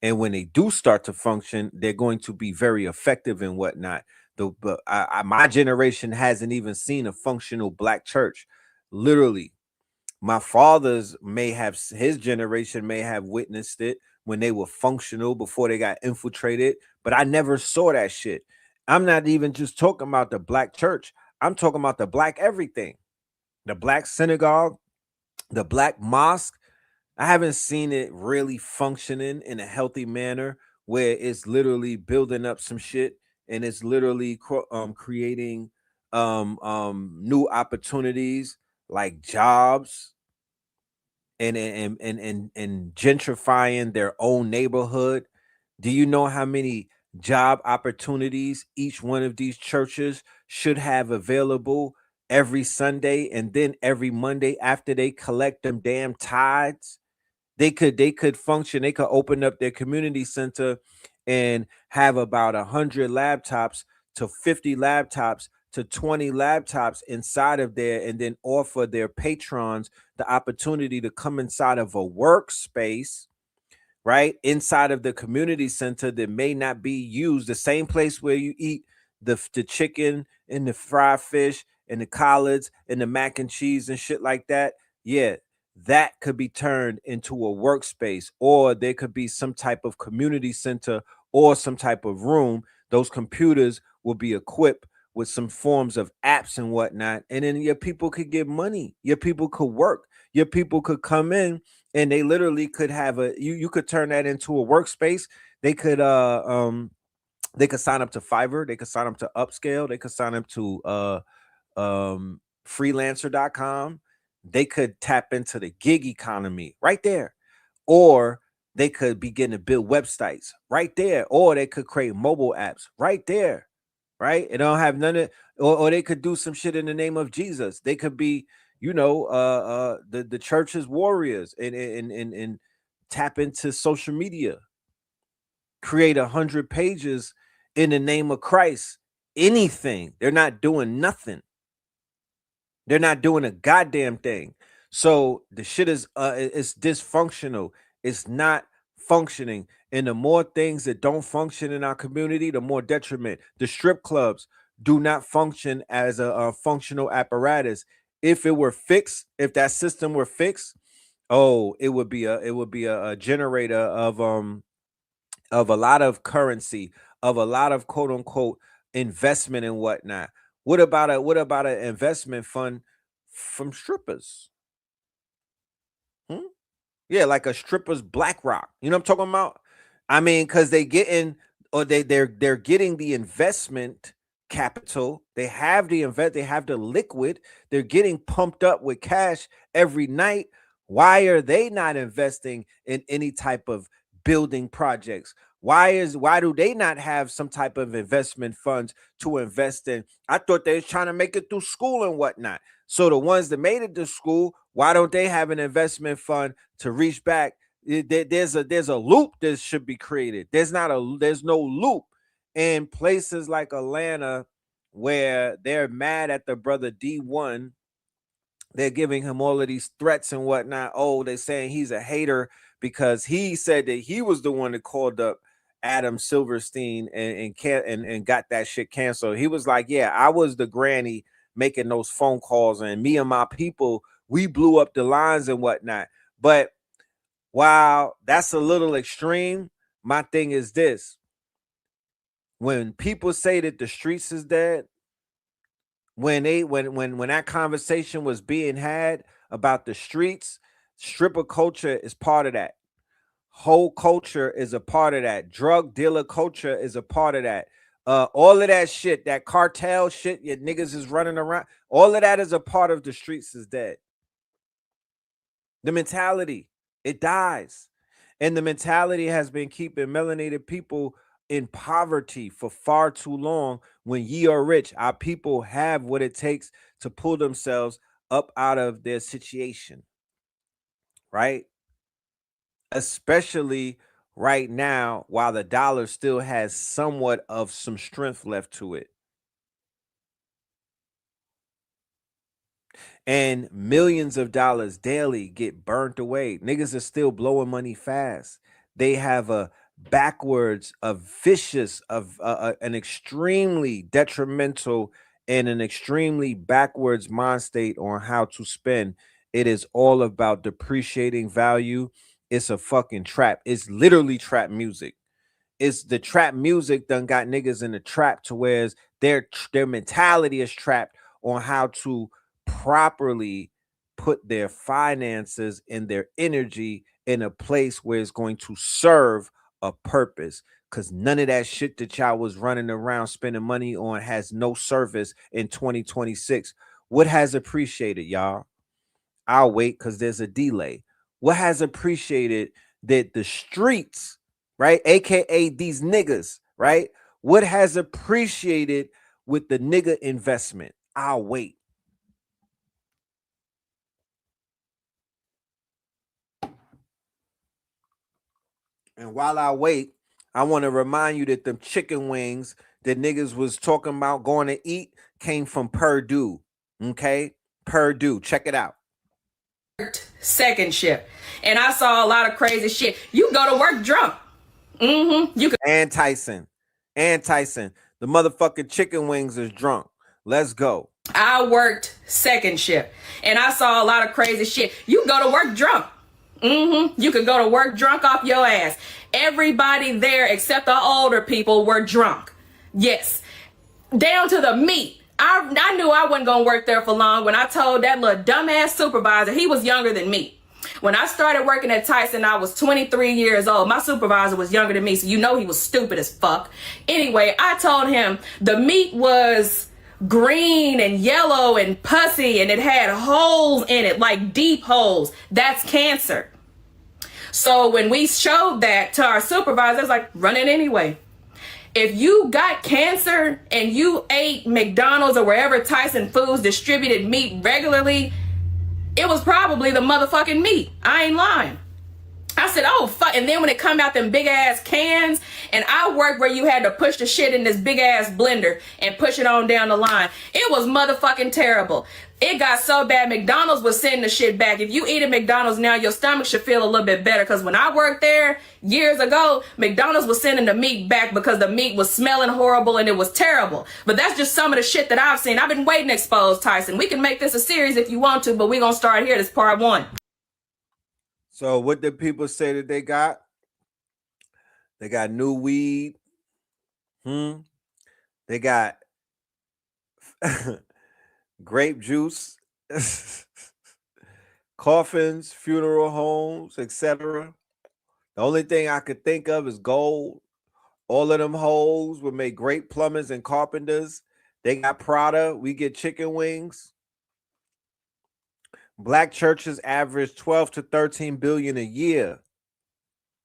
Speaker 5: And when they do start to function, they're going to be very effective and whatnot. But my generation hasn't even seen a functional black church. Literally, my father's his generation may have witnessed it when they were functional before they got infiltrated, but I never saw that shit. I'm not even just talking about the black church. I'm talking about the black everything, the black synagogue, the black mosque. I haven't seen it really functioning in a healthy manner where it's literally building up some shit and it's literally creating new opportunities like jobs and gentrifying their own neighborhood. Do you know how many job opportunities each one of these churches should have available every Sunday, and then every Monday after they collect them damn tithes? They could function. They could open up their community center and have about 100 laptops to 50 laptops to 20 laptops inside of there, and then offer their patrons the opportunity to come inside of a workspace, right, inside of the community center that may not be used, the same place where you eat the chicken and the fried fish and the collards and the mac and cheese and shit like that. Yeah, that could be turned into a workspace, or there could be some type of community center or some type of room. Those computers will be equipped with some forms of apps and whatnot, and then your people could get money, your people could work, your people could come in, and they literally could have you could turn that into a workspace. They could sign up to Fiverr, they could sign up to Upscale, they could sign up to freelancer.com. They could tap into the gig economy right there, or they could begin to build websites right there, or they could create mobile apps right there, right? It don't have none of, or they could do some shit in the name of Jesus. They could be, the church's warriors, and tap into social media, create 100 pages in the name of Christ. Anything. They're not doing nothing. They're not doing a goddamn thing. So the shit is it's dysfunctional. It's not functioning. And the more things that don't function in our community, the more detriment. The strip clubs do not function as a functional apparatus. If it were fixed, if that system were fixed, it would be a generator of a lot of currency, of a lot of quote unquote investment and whatnot. What about an investment fund from strippers? Yeah, like a strippers BlackRock. You know what I'm talking about? I mean, because they're getting the investment capital. They have they have the liquid. They're getting pumped up with cash every night. Why are they not investing in any type of building projects? Why do they not have some type of investment funds to invest in? I thought they was trying to make it through school and whatnot. So the ones that made it to school, why don't they have an investment fund to reach back? There's a loop that should be created. There's no loop in places like Atlanta where they're mad at the brother D1. They're giving him all of these threats and whatnot. Oh, they're saying he's a hater because he said that he was the one that called up Adam Silverstein and got that shit canceled. He was like, yeah, I was the granny making those phone calls, and me and my people, we blew up the lines and whatnot. But while that's a little extreme, my thing is this: when people say that the streets is dead, when that conversation was being had about the streets, stripper culture is part of that. Whole culture is a part of that. Drug dealer culture is a part of that. All of that shit, that cartel shit, your niggas is running around. All of that is a part of the streets is dead. The mentality, it dies. And the mentality has been keeping melanated people in poverty for far too long. When ye are rich, our people have what it takes to pull themselves up out of their situation, right? especially right now while the dollar still has somewhat of some strength left to it. And millions of dollars daily get burnt away. Niggas are still blowing money fast. They have a backwards, a vicious, of an extremely detrimental and an extremely backwards mind state on how to spend. It is all about depreciating value. It's a fucking trap. It's literally trap music. It's the trap music done got niggas in the trap to where their mentality is trapped on how to properly put their finances and their energy in a place where it's going to serve a purpose. Because none of that shit that y'all was running around spending money on has no service in 2026. What has appreciated, y'all? I'll wait because there's a delay. What has appreciated that the streets, right? AKA these niggas, right? What has appreciated with the nigga investment? I'll wait. And while I wait, I want to remind you that them chicken wings that niggas was talking about going to eat came from Purdue. Okay? Purdue. Check it out.
Speaker 8: Second shift. And I saw a lot of crazy shit. You go to work drunk. You could.
Speaker 5: And Tyson. The motherfucking chicken wings is drunk. Let's go.
Speaker 8: I worked second shift. And I saw a lot of crazy shit. You go to work drunk. You could go to work drunk off your ass. Everybody there except the older people were drunk. Yes. Down to the meat. I knew I wasn't going to work there for long when I told that little dumbass supervisor, he was younger than me. When I started working at Tyson, I was 23 years old. My supervisor was younger than me, so you know he was stupid as fuck. Anyway, I told him the meat was green and yellow and pussy and it had holes in it, like deep holes. That's cancer. So when we showed that to our supervisor, I was like, run it anyway. If you got cancer and you ate McDonald's or wherever Tyson Foods distributed meat regularly, it was probably the motherfucking meat. I ain't lying. I said, oh, fuck. And then when it come out them big ass cans, and I worked where you had to push the shit in this big ass blender and push it on down the line. It was motherfucking terrible. It got so bad, McDonald's was sending the shit back. If you eat at McDonald's now, your stomach should feel a little bit better. Because when I worked there years ago, McDonald's was sending the meat back because the meat was smelling horrible and it was terrible. But that's just some of the shit that I've seen. I've been waiting to expose Tyson. We can make this a series if you want to, but we're going to start here. This part 1.
Speaker 5: So what did people say that they got? They got new weed. They got grape juice, coffins, funeral homes, etc. The only thing I could think of is gold. All of them hoes would make great plumbers and carpenters. They got Prada. We get chicken wings. Black churches average 12 to 13 billion a year.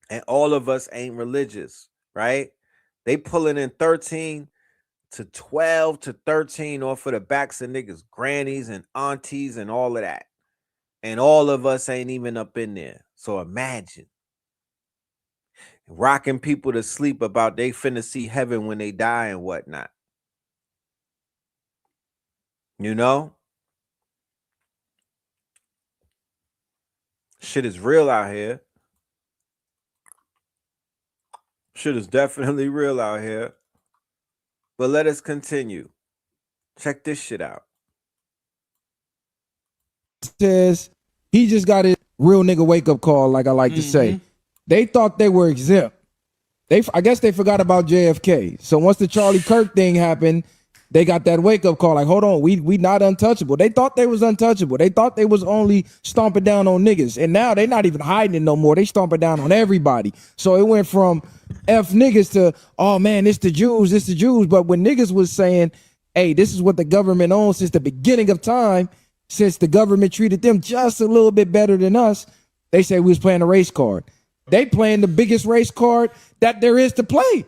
Speaker 5: And all of us ain't religious, right? They pulling in 13 to 12 to 13 off of the backs of niggas, grannies and aunties and all of that. And all of us ain't even up in there. So imagine rocking people to sleep about they finna see heaven when they die and whatnot. You know? Shit is real out here. Shit is definitely real out here. But let us continue. Check this shit out.
Speaker 14: Says he just got his real nigga wake up call, like I like to say. They thought they were exempt. I guess they forgot about JFK. So once the Charlie Kirk thing happened, they got that wake up call. Like, hold on, we not untouchable. They thought they was untouchable. They thought they was only stomping down on niggas. And now they not even hiding it no more. They stomping down on everybody. So it went from F niggas to, oh man, it's the Jews, it's the Jews. But when niggas was saying, hey, this is what the government owns since the beginning of time, since the government treated them just a little bit better than us, they say we was playing a race card. They playing the biggest race card that there is to play.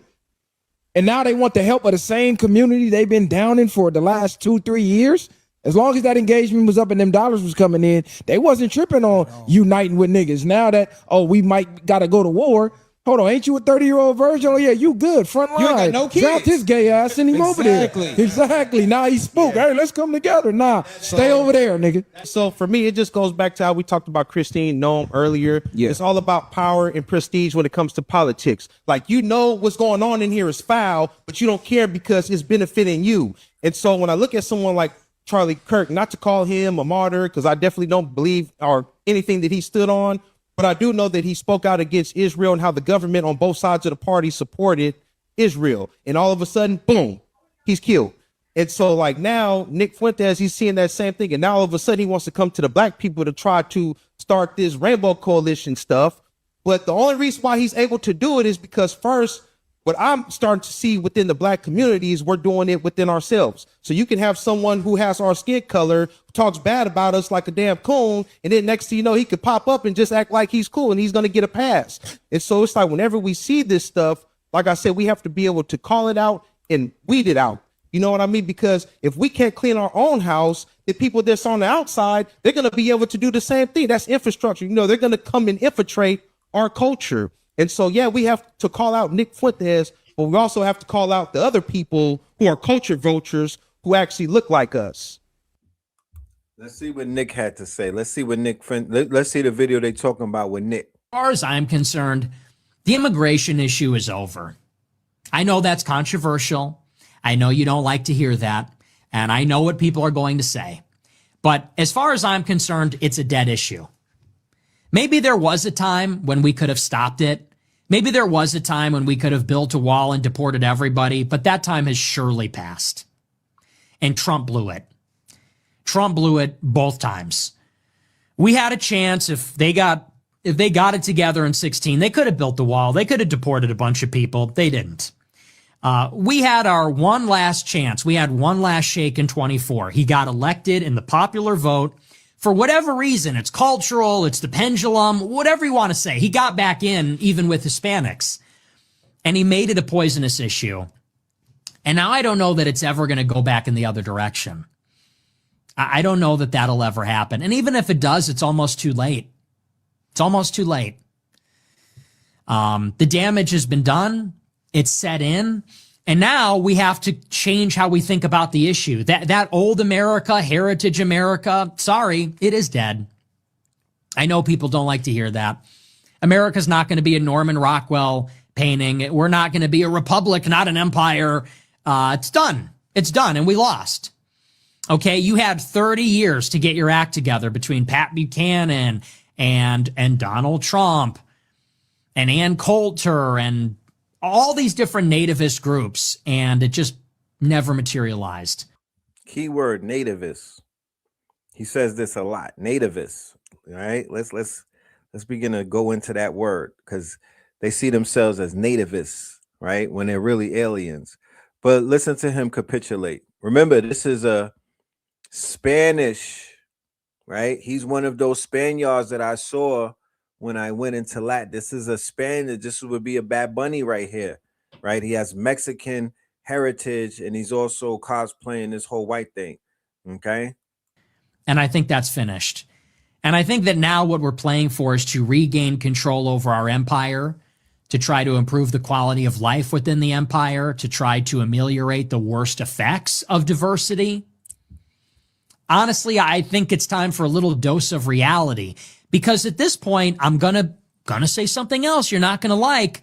Speaker 14: And now they want the help of the same community they've been downing for the last 2-3 years. As long as that engagement was up and them dollars was coming in, they wasn't tripping on uniting with niggas. Now that, oh, we might gotta go to war. Hold on, ain't you a 30-year-old virgin? Oh yeah, you good, front line.
Speaker 15: You ain't got no kids.
Speaker 14: Dropped his gay ass, send him over there. Exactly. Now he's spooked. Hey, let's come together. Nah, stay over there, nigga.
Speaker 15: So for me, it just goes back to how we talked about Christine Noem earlier.
Speaker 14: Yeah.
Speaker 15: It's all about power and prestige when it comes to politics. Like, you know what's going on in here is foul, but you don't care because it's benefiting you. And so when I look at someone like Charlie Kirk, not to call him a martyr, because I definitely don't believe or anything that he stood on, but I do know that he spoke out against Israel and how the government on both sides of the party supported Israel. And all of a sudden, boom, he's killed. And so like now Nick Fuentes, he's seeing that same thing. And now all of a sudden he wants to come to the black people to try to start this Rainbow Coalition stuff. But the only reason why he's able to do it is because first, what I'm starting to see within the black communities, we're doing it within ourselves. So you can have someone who has our skin color, talks bad about us like a damn coon, and then next thing you know, he could pop up and just act like he's cool and he's going to get a pass. And so it's like whenever we see this stuff, like I said, we have to be able to call it out and weed it out. You know what I mean? Because if we can't clean our own house, the people that's on the outside, they're going to be able to do the same thing. That's infrastructure. You know, they're going to come and infiltrate our culture. And so, yeah, we have to call out Nick Fuentes, but we also have to call out the other people who are culture vultures who actually look like us.
Speaker 5: Let's see what Nick had to say. Let's see what let's see the video they talking about with Nick.
Speaker 16: As far as I'm concerned, the immigration issue is over. I know that's controversial. I know you don't like to hear that. And I know what people are going to say. But as far as I'm concerned, it's a dead issue. Maybe there was a time when we could have stopped it. Maybe there was a time when we could have built a wall and deported everybody, but that time has surely passed. And Trump blew it. Trump blew it both times. We had a chance if they got it together in 16, they could have built the wall. They could have deported a bunch of people. They didn't. We had our one last chance. We had one last shake in 24. He got elected in the popular vote. For whatever reason, it's cultural, it's the pendulum, whatever you want to say. He got back in even with Hispanics. And he made it a poisonous issue. And now I don't know that it's ever going to go back in the other direction. I don't know that that'll ever happen. And even if it does, it's almost too late. It's almost too late. The damage has been done. It's set in. And now we have to change how we think about the issue. That old America, heritage America, sorry, it is dead. I know people don't like to hear that. America's not going to be a Norman Rockwell painting. We're not going to be a republic, not an empire. It's done. It's done, and we lost. Okay, you had 30 years to get your act together between Pat Buchanan and Donald Trump and Ann Coulter and all these different nativist groups, and it just never materialized.
Speaker 5: Keyword nativist. He says this a lot. Nativist. All right. Let's begin to go into that word because they see themselves as nativists, right? When they're really aliens. But listen to him capitulate. Remember, this is a Spanish, right? He's one of those Spaniards that I saw when I went into Latin. This is a Spaniard. This would be a Bad Bunny right here, right? He has Mexican heritage, and he's also cosplaying this whole white thing, okay?
Speaker 16: And I think that's finished. And I think that now what we're playing for is to regain control over our empire, to try to improve the quality of life within the empire, to try to ameliorate the worst effects of diversity. Honestly, I think it's time for a little dose of reality. Because at this point, I'm gonna say something else you're not gonna like.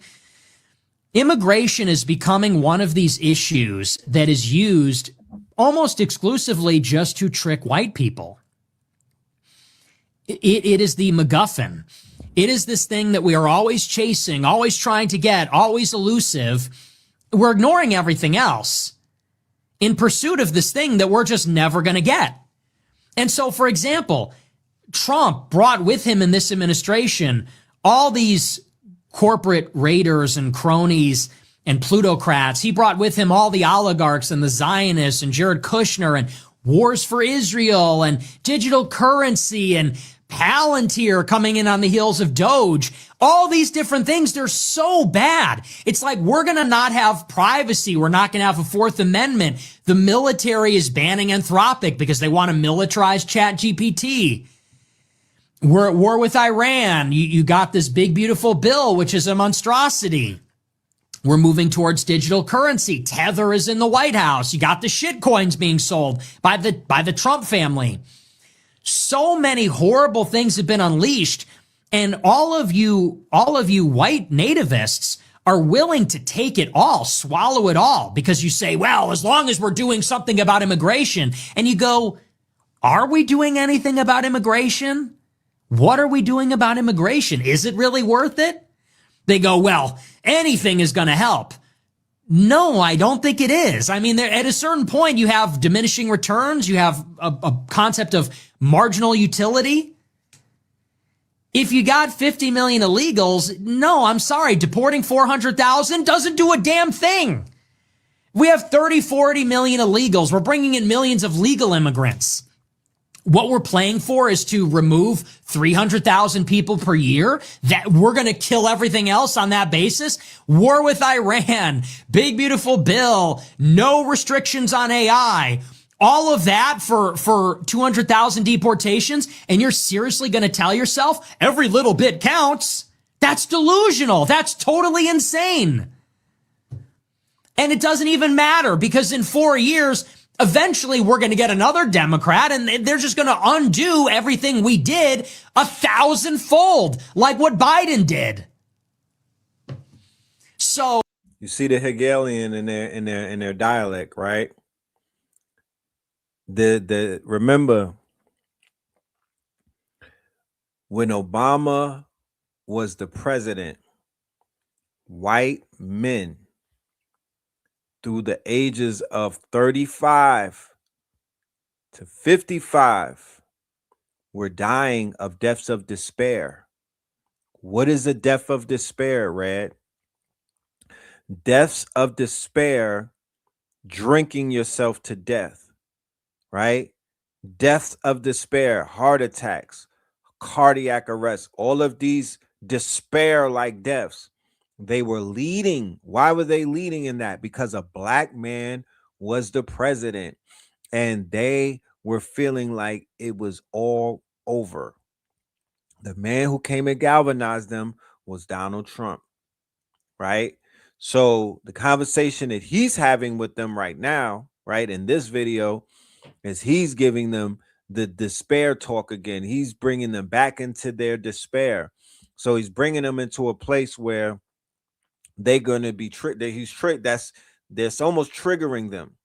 Speaker 16: Immigration is becoming one of these issues that is used almost exclusively just to trick white people. It is the MacGuffin. It is this thing that we are always chasing, always trying to get, always elusive. We're ignoring everything else in pursuit of this thing that we're just never gonna get. And so, for example, Trump brought with him in this administration all these corporate raiders and cronies and plutocrats. He brought with him all the oligarchs and the Zionists and Jared Kushner and wars for Israel and digital currency and Palantir coming in on the heels of Doge, all these different things, they're so bad. It's like, we're going to not have privacy. We're not going to have a Fourth Amendment. The military is banning Anthropic because they want to militarize ChatGPT. We're at war with Iran. You got this big, beautiful bill, which is a monstrosity. We're moving towards digital currency. Tether is in the White House. You got the shit coins being sold by the Trump family. So many horrible things have been unleashed, and all of you white nativists are willing to take it all, swallow it all, because you say, well, as long as we're doing something about immigration. And you go, are we doing anything about immigration? What are we doing about immigration? Is it really worth it? They go, well, anything is going to help. No, I don't think it is. I mean, at a certain point, you have diminishing returns. You have a concept of marginal utility. If you got 50 million illegals, no, I'm sorry, deporting 400,000 doesn't do a damn thing. We have 30, 40 million illegals. We're bringing in millions of legal immigrants. What we're playing for is to remove 300,000 people per year, that we're going to kill everything else on that basis. War with Iran, big beautiful bill, no restrictions on AI, all of that for 200,000 deportations. And you're seriously going to tell yourself every little bit counts? That's delusional. That's totally insane. And it doesn't even matter, because in 4 years, eventually we're going to get another Democrat, and they're just going to undo everything we did 1,000-fold, like what Biden did. So
Speaker 5: you see the Hegelian in their dialect, right? Remember when Obama was the president, white men through the ages of 35 to 55 were dying of deaths of despair. What is a death of despair, Red? Deaths of despair, drinking yourself to death, right? Deaths of despair, heart attacks, cardiac arrest, all of these despair-like deaths. They were leading. Why were they leading in that? Because a black man was the president, and they were feeling like it was all over. The man who came and galvanized them was Donald Trump, right? So the conversation that he's having with them right now, right, in this video, is he's giving them the despair talk again. He's bringing them back into their despair. So he's bringing them into a place where they're going to be tricked. That's almost triggering them.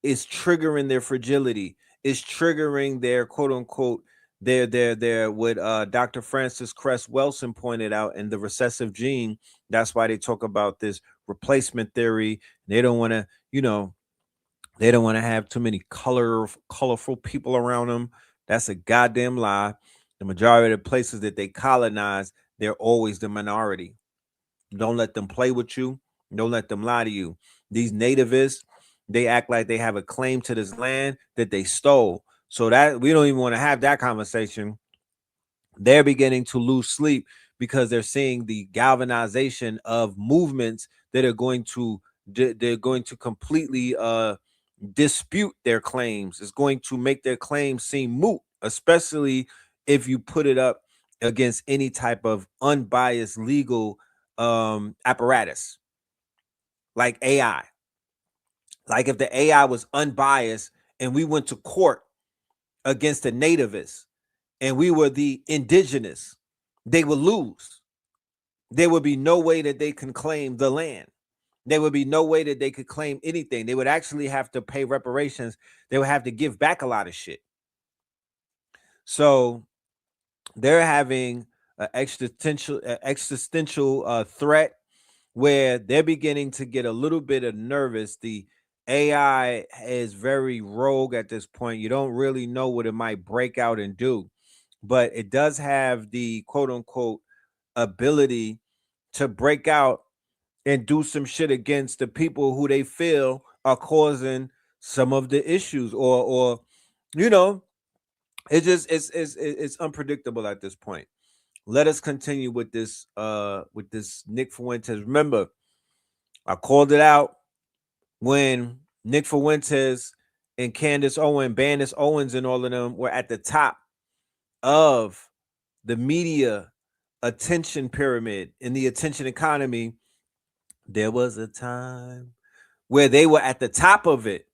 Speaker 5: It's triggering their fragility. It's triggering their quote unquote their what Dr. Francis Cress Welsing pointed out in the recessive gene. That's why they talk about this replacement theory. They don't want to, they don't want to have too many colorful people around them. That's a goddamn lie. The majority of the places that they colonize, they're always the minority. Don't let them play with you. Don't let them lie to you. These nativists, they act like they have a claim to this land that they stole. So that we don't even want to have that conversation. They're beginning to lose sleep because they're seeing the galvanization of movements that are going to completely dispute their claims. It's going to make their claims seem moot, especially if you put it up against any type of unbiased legal apparatus like AI. Like if the AI was unbiased and we went to court against the nativists and we were the indigenous, they would lose. There would be no way that they can claim the land. There would be no way that they could claim anything. They would actually have to pay reparations. They would have to give back a lot of shit. So they're having an existential threat where they're beginning to get a little bit of nervous. The AI is very rogue at this point. You don't really know what it might break out and do, but it does have the quote unquote ability to break out and do some shit against the people who they feel are causing some of the issues or It's unpredictable at this point. Let us continue with this Nick Fuentes. Remember, I called it out when Nick Fuentes and Candace Owen, Bandis Owens, and all of them were at the top of the media attention pyramid in the attention economy. There was a time where they were at the top of it.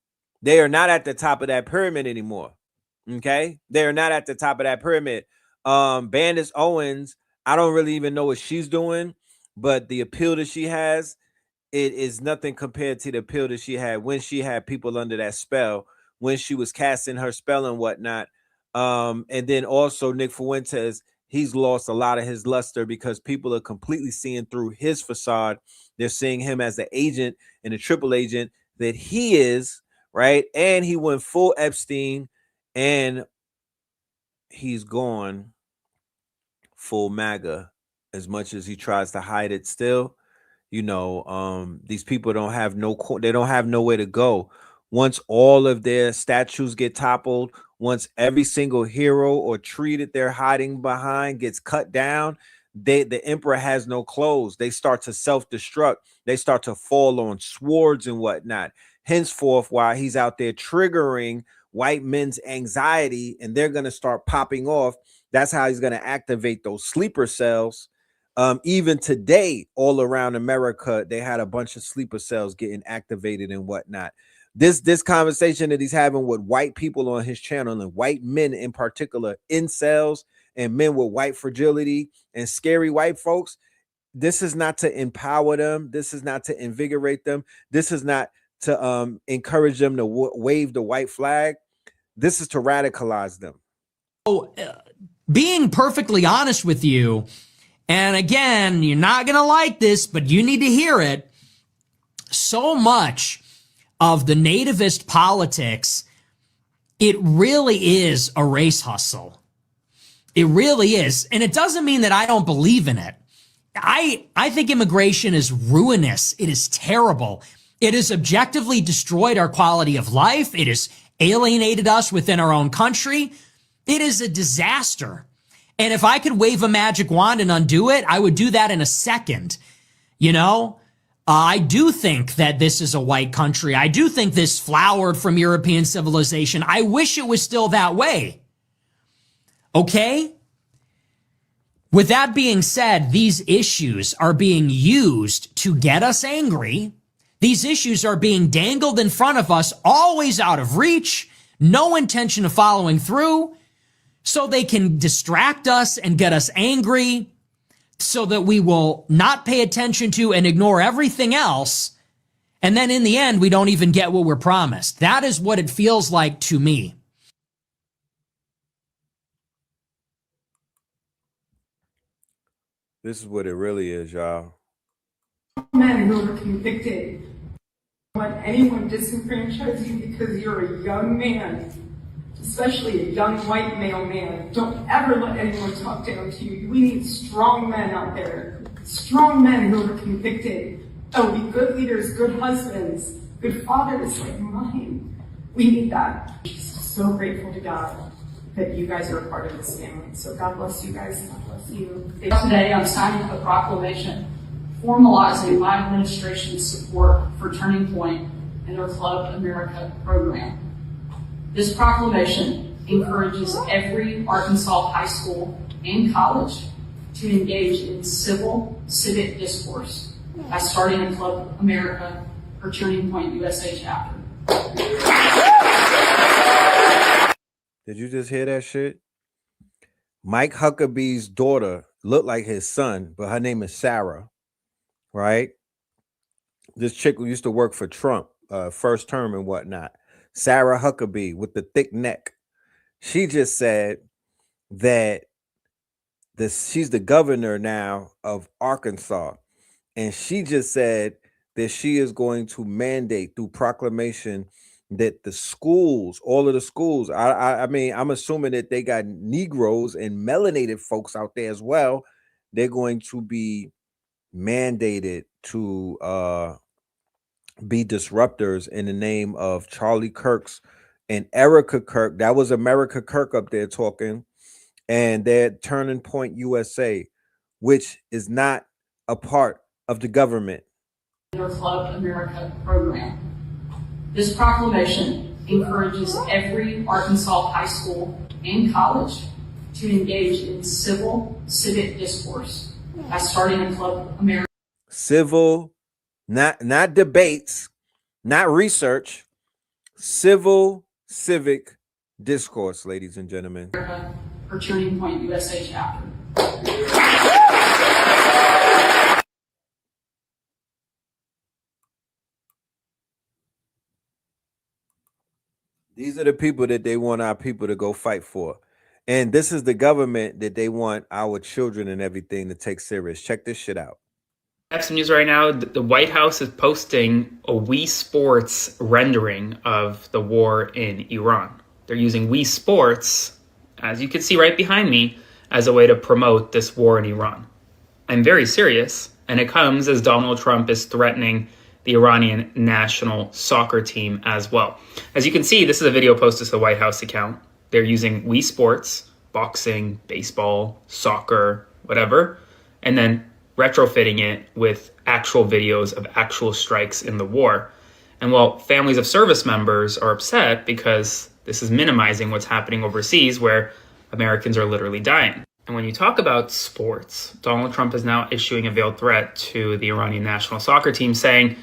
Speaker 5: They are not at the top of that pyramid anymore. Okay, they are not at the top of that pyramid. Bandis Owens, I don't really even know what she's doing, but the appeal that she has, it is nothing compared to the appeal that she had when she had people under that spell, when she was casting her spell and whatnot. And then also Nick Fuentes, he's lost a lot of his luster because people are completely seeing through his facade. They're seeing him as the agent and the triple agent that he is, right? And he went full Epstein, and he's gone full MAGA. As much as he tries to hide it still, you know, these people don't have nowhere to go. Once all of their statues get toppled, once every single hero or tree that they're hiding behind gets cut down, the emperor has no clothes. They start to self-destruct. They start to fall on swords and whatnot. Henceforth, while he's out there triggering white men's anxiety and they're going to start popping off, that's how he's going to activate those sleeper cells. Even today, all around America, they had a bunch of sleeper cells getting activated and whatnot. This conversation that he's having with white people on his channel, and white men in particular, incels and men with white fragility and scary white folks, this is not to empower them. This is not to invigorate them. This is not to encourage them to wave the white flag. This is to radicalize them.
Speaker 16: So, being perfectly honest with you, and again, you're not going to like this, but you need to hear it. So much of the nativist politics, it really is a race hustle. It really is. And it doesn't mean that I don't believe in it. I think immigration is ruinous. It is terrible. It has objectively destroyed our quality of life. It has alienated us within our own country. It is a disaster. And if I could wave a magic wand and undo it, I would do that in a second. You know, I do think that this is a white country. I do think this flowered from European civilization. I wish it was still that way. Okay? With that being said, these issues are being used to get us angry. These issues are being dangled in front of us, always out of reach, no intention of following through, so they can distract us and get us angry so that we will not pay attention to and ignore everything else. And then in the end, we don't even get what we're promised. That is what it feels like to me.
Speaker 5: This is what it really is, y'all.
Speaker 17: Men who are convicted. Don't let anyone disenfranchise you because you're a young man, especially a young white male man. Don't ever let anyone talk down to you. We need strong men out there. Strong men who are convicted. Oh, be good leaders, good husbands, good fathers like mine. We need that. I'm just so grateful to God that you guys are a part of this family. So God bless you guys. God bless you.
Speaker 18: Today, I'm signing a proclamation formalizing my administration's support for Turning Point and their Club America program. This proclamation encourages every Arkansas high school and college to engage in civic discourse by starting a Club America or Turning Point USA chapter.
Speaker 5: Did you just hear that shit? Mike Huckabee's daughter looked like his son, but her name is Sarah, right? This chick who used to work for Trump, first term and whatnot. Sarah Huckabee with the thick neck. She just said that she's the governor now of Arkansas. And she just said that she is going to mandate through proclamation that the schools, all of the schools, I mean, I'm assuming that they got Negroes and melanated folks out there as well. They're going to be mandated to be disruptors in the name of Charlie Kirk's and Erica Kirk. That was America Kirk up there talking, and they're Turning Point USA, which is not a part of the government.
Speaker 18: Their Club America program. This proclamation encourages every Arkansas high school and college to engage in civic discourse by starting a Club America.
Speaker 5: Civil, not debates, not research, civic discourse, ladies and gentlemen.
Speaker 18: For Turning Point USA chapter.
Speaker 5: These are the people that they want our people to go fight for. And this is the government that they want our children and everything to take serious. Check this shit out.
Speaker 19: Some news right now, the White House is posting a Wii Sports rendering of the war in Iran. They're using Wii Sports, as you can see right behind me, as a way to promote this war in Iran. I'm very serious, and it comes as Donald Trump is threatening the Iranian national soccer team as well. As you can see, this is a video posted to the White House account. They're using Wii Sports, boxing, baseball, soccer, whatever, and then retrofitting it with actual videos of actual strikes in the war. And while families of service members are upset because this is minimizing what's happening overseas where Americans are literally dying. And when you talk about sports, Donald Trump is now issuing a veiled threat to the Iranian national soccer team, saying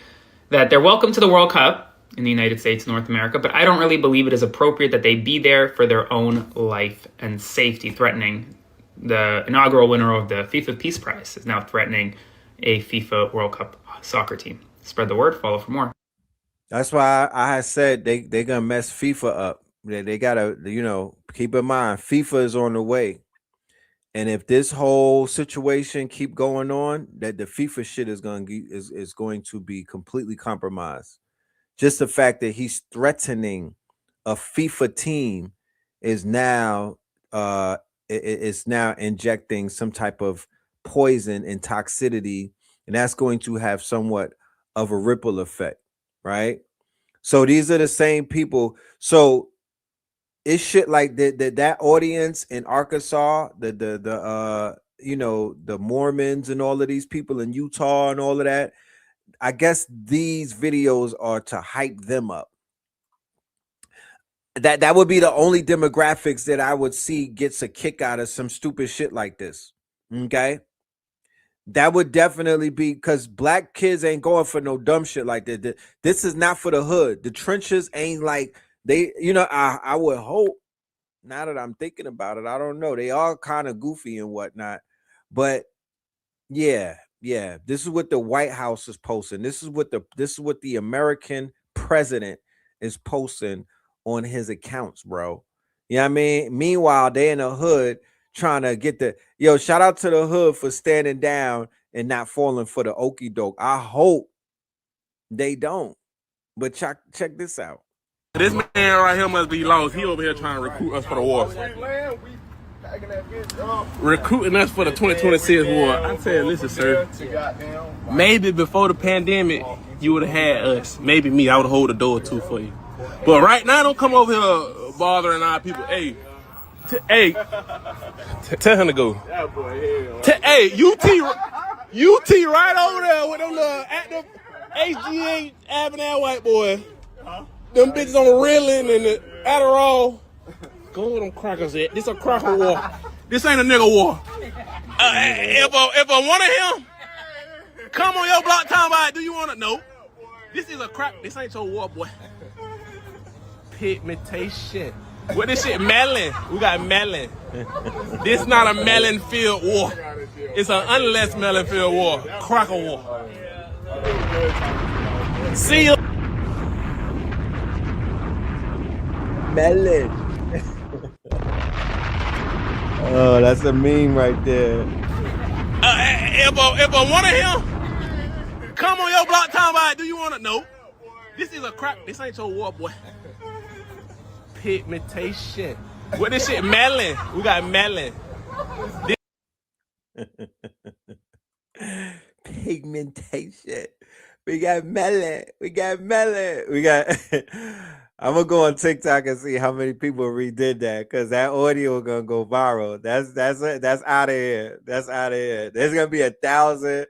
Speaker 19: that they're welcome to the World Cup in the United States, North America, but I don't really believe it is appropriate that they be there for their own life and safety, threatening the inaugural winner of the FIFA Peace Prize is now threatening a FIFA World Cup soccer team. Spread the word, follow for more.
Speaker 5: That's why I said they're going to mess FIFA up. They got to, keep in mind, FIFA is on the way. And if this whole situation keep going on, that the FIFA shit is going to be completely compromised. Just the fact that he's threatening a FIFA team is now injecting some type of poison and toxicity, and that's going to have somewhat of a ripple effect, right? So these are the same people. So it's shit like that audience in Arkansas, the Mormons and all of these people in Utah and all of that. I guess these videos are to hype them up. That would be the only demographics that I would see gets a kick out of some stupid shit like this. Okay. That would definitely be, because black kids ain't going for no dumb shit like that. This is not for the hood. The trenches ain't like they, I would hope, now that I'm thinking about it, I don't know. They are kind of goofy and whatnot. But yeah, this is what the White House is posting. This is what the American president is posting on his accounts, bro. You know what I mean? Meanwhile, they in the hood trying to get shout out to the hood for standing down and not falling for the okie doke. I hope they don't. But check this out.
Speaker 20: This man right here must be lost. He over here trying to recruit us for the war. Recruiting us for the 2026 war. I tell you, listen, sir. Maybe before the pandemic, you would have had us. Maybe me. I would hold the door too for you. But right now, don't come over here bothering our people. Hey, tell him to go. Hey, UT right over there with them little active HGH Avenue white boy. Them bitches on the Ritalin and the Adderall. Go with them crackers at. This a cracker war. This ain't a nigga war. If I want him, come on your block talking about, do you want to? No. This is a crack. This ain't your war, boy. Pigmentation. What this shit? Melon. We got melon. This not a melon field war. It's an unless melon field war. Cracker war. See you.
Speaker 5: Melon. Oh, that's a meme right there.
Speaker 20: If I want him, come on your block talking about, do you want to? No. This is a crack. This ain't your war, boy. Pigmentation. What this shit? Melon. We got melon.
Speaker 5: Pigmentation. We got melon. We got melon. We got I'm gonna go on TikTok and see how many people redid that because that audio gonna go viral. That's out of here. That's out of here. There's gonna be 1,000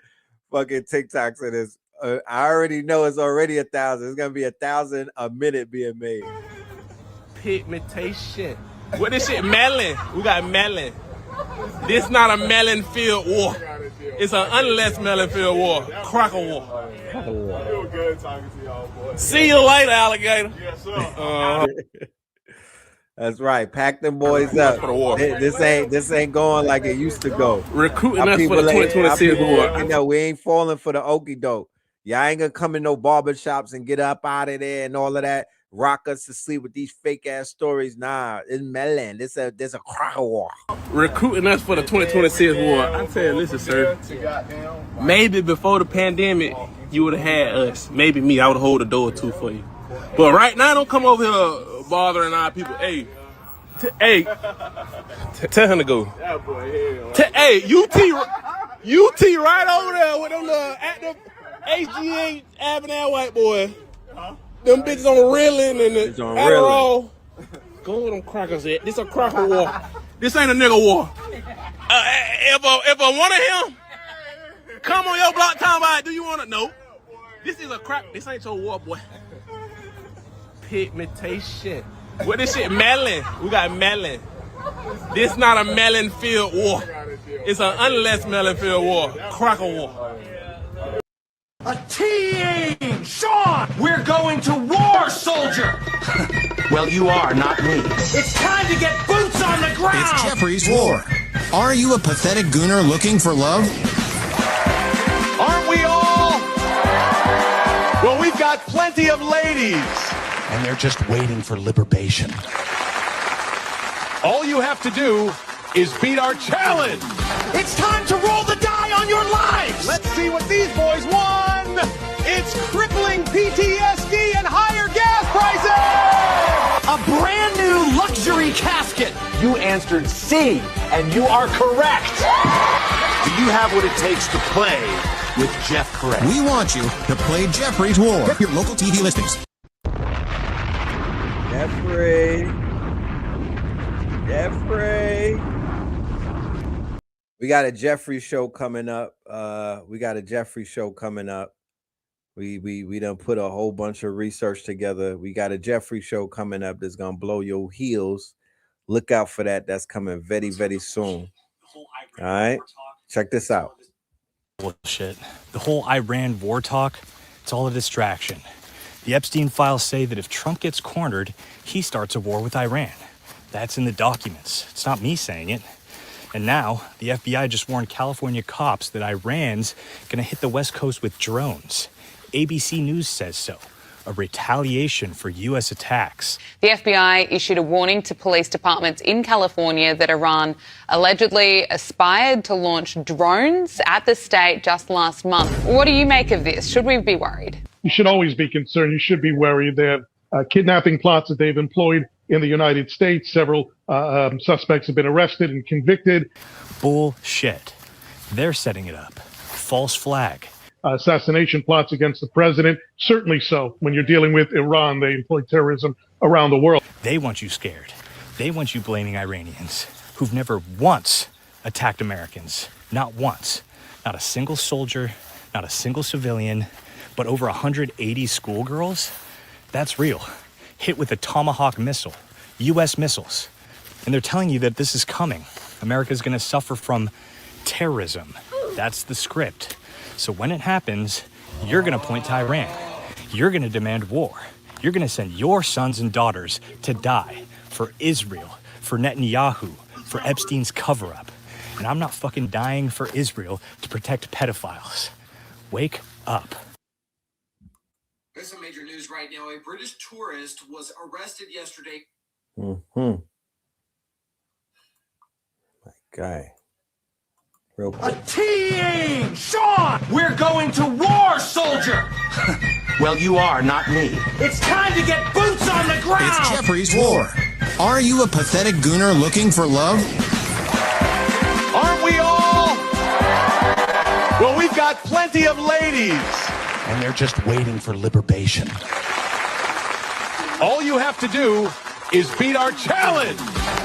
Speaker 5: fucking TikToks in this. I already know it's already 1,000. It's gonna be 1,000 a minute being made.
Speaker 20: Pigmentation. What this shit? Melon. We got melon. This not a melon field war. It's an unless melon field war. Cracker war.
Speaker 3: Feel good talking to y'all, boy.
Speaker 20: See you later, alligator.
Speaker 3: Yes, sir.
Speaker 5: That's right. Pack them boys up. This ain't going like it used to go.
Speaker 20: Recruiting us for the 2026 war.
Speaker 5: You know, we ain't falling for the okie doke. Y'all ain't gonna come in no barbershops and get up out of there and all of that. Rock us to sleep with these fake ass stories. Nah, it's melon. There's a cracker war.
Speaker 20: Recruiting us for the 2026 war. I tell you, listen, sir. Maybe before the pandemic, you would have had us. Maybe me. I would hold the door too for you. But right now, don't come over here bothering our people. Hey, tell him to go. Hey, UT right over there with them little active H.G.A.S.O.N white boy. Them bitches on the Realignment and the AFRO. Go with them crackers at. This a cracker war. This ain't a nigga war. If I want him, come on your block talking about it. Do you want to know? This is a crack. This ain't your war, boy. Pigmentation. What this shit? Melon. We got melon. This not a melon field war. It's an unless melon field war. Cracker war.
Speaker 21: A team! Sean! We're going to war, soldier! Well, you are, not me. It's time to get boots on the ground!
Speaker 22: It's Jeffrey's War. Are you a pathetic gooner looking for love?
Speaker 21: Aren't we all? Well, we've got plenty of ladies. And they're just waiting for liberation. All you have to do is beat our challenge! It's time to roll the die on your lives! Let's see what these boys won! It's crippling PTSD and higher gas prices! A brand new luxury casket! You answered C, and you are correct! Do you have what it takes to play with Jeff Correct?
Speaker 22: We want you to play Jeffrey's War. Your local TV listings.
Speaker 5: Jeffrey. We got a Jeffrey show coming up. We done put a whole bunch of research together. We got a Jeffrey show coming up that's gonna blow your heels. Look out for that. That's coming very, very soon. All right, check this out.
Speaker 23: Bullshit. The whole Iran war talk, it's all a distraction. The Epstein files say that if Trump gets cornered, he starts a war with Iran. That's in the documents. It's not me saying it. And now, the FBI just warned California cops that Iran's gonna hit the West Coast with drones. ABC News says so. A retaliation for U.S. attacks.
Speaker 24: The FBI issued a warning to police departments in California that Iran allegedly aspired to launch drones at the state just last month. What do you make of this? Should we be worried?
Speaker 25: You should always be concerned. You should be worried that kidnapping plots that they've employed in the United States, several suspects have been arrested and convicted.
Speaker 23: Bullshit. They're setting it up. False flag.
Speaker 25: Assassination plots against the president, certainly so. When you're dealing with Iran, they employ terrorism around the world.
Speaker 23: They want you scared. They want you blaming Iranians, who've never once attacked Americans. Not once. Not a single soldier, not a single civilian, but over 180 schoolgirls? That's real. Hit with a Tomahawk missile, U.S. missiles. And they're telling you that this is coming. America's gonna suffer from terrorism. That's the script. So when it happens, you're gonna point to Iran. You're gonna demand war. You're gonna send your sons and daughters to die for Israel, for Netanyahu, for Epstein's cover-up. And I'm not fucking dying for Israel to protect pedophiles. Wake up.
Speaker 26: There's some major news right now. A British tourist was arrested yesterday.
Speaker 5: My guy. Real quick.
Speaker 21: A team! Sean! We're going to war, soldier! Well, you are, not me. It's time to get boots on the ground!
Speaker 22: It's Jeffrey's War. Are you a pathetic gooner looking for love?
Speaker 21: Aren't we all? Well, we've got plenty of ladies. And they're just waiting for liberation. All you have to do is beat our challenge.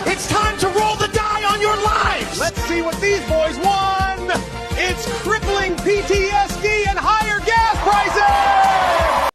Speaker 21: It's time to roll the die on your lives. Let's see what these boys won. It's crippling PTSD and higher gas prices.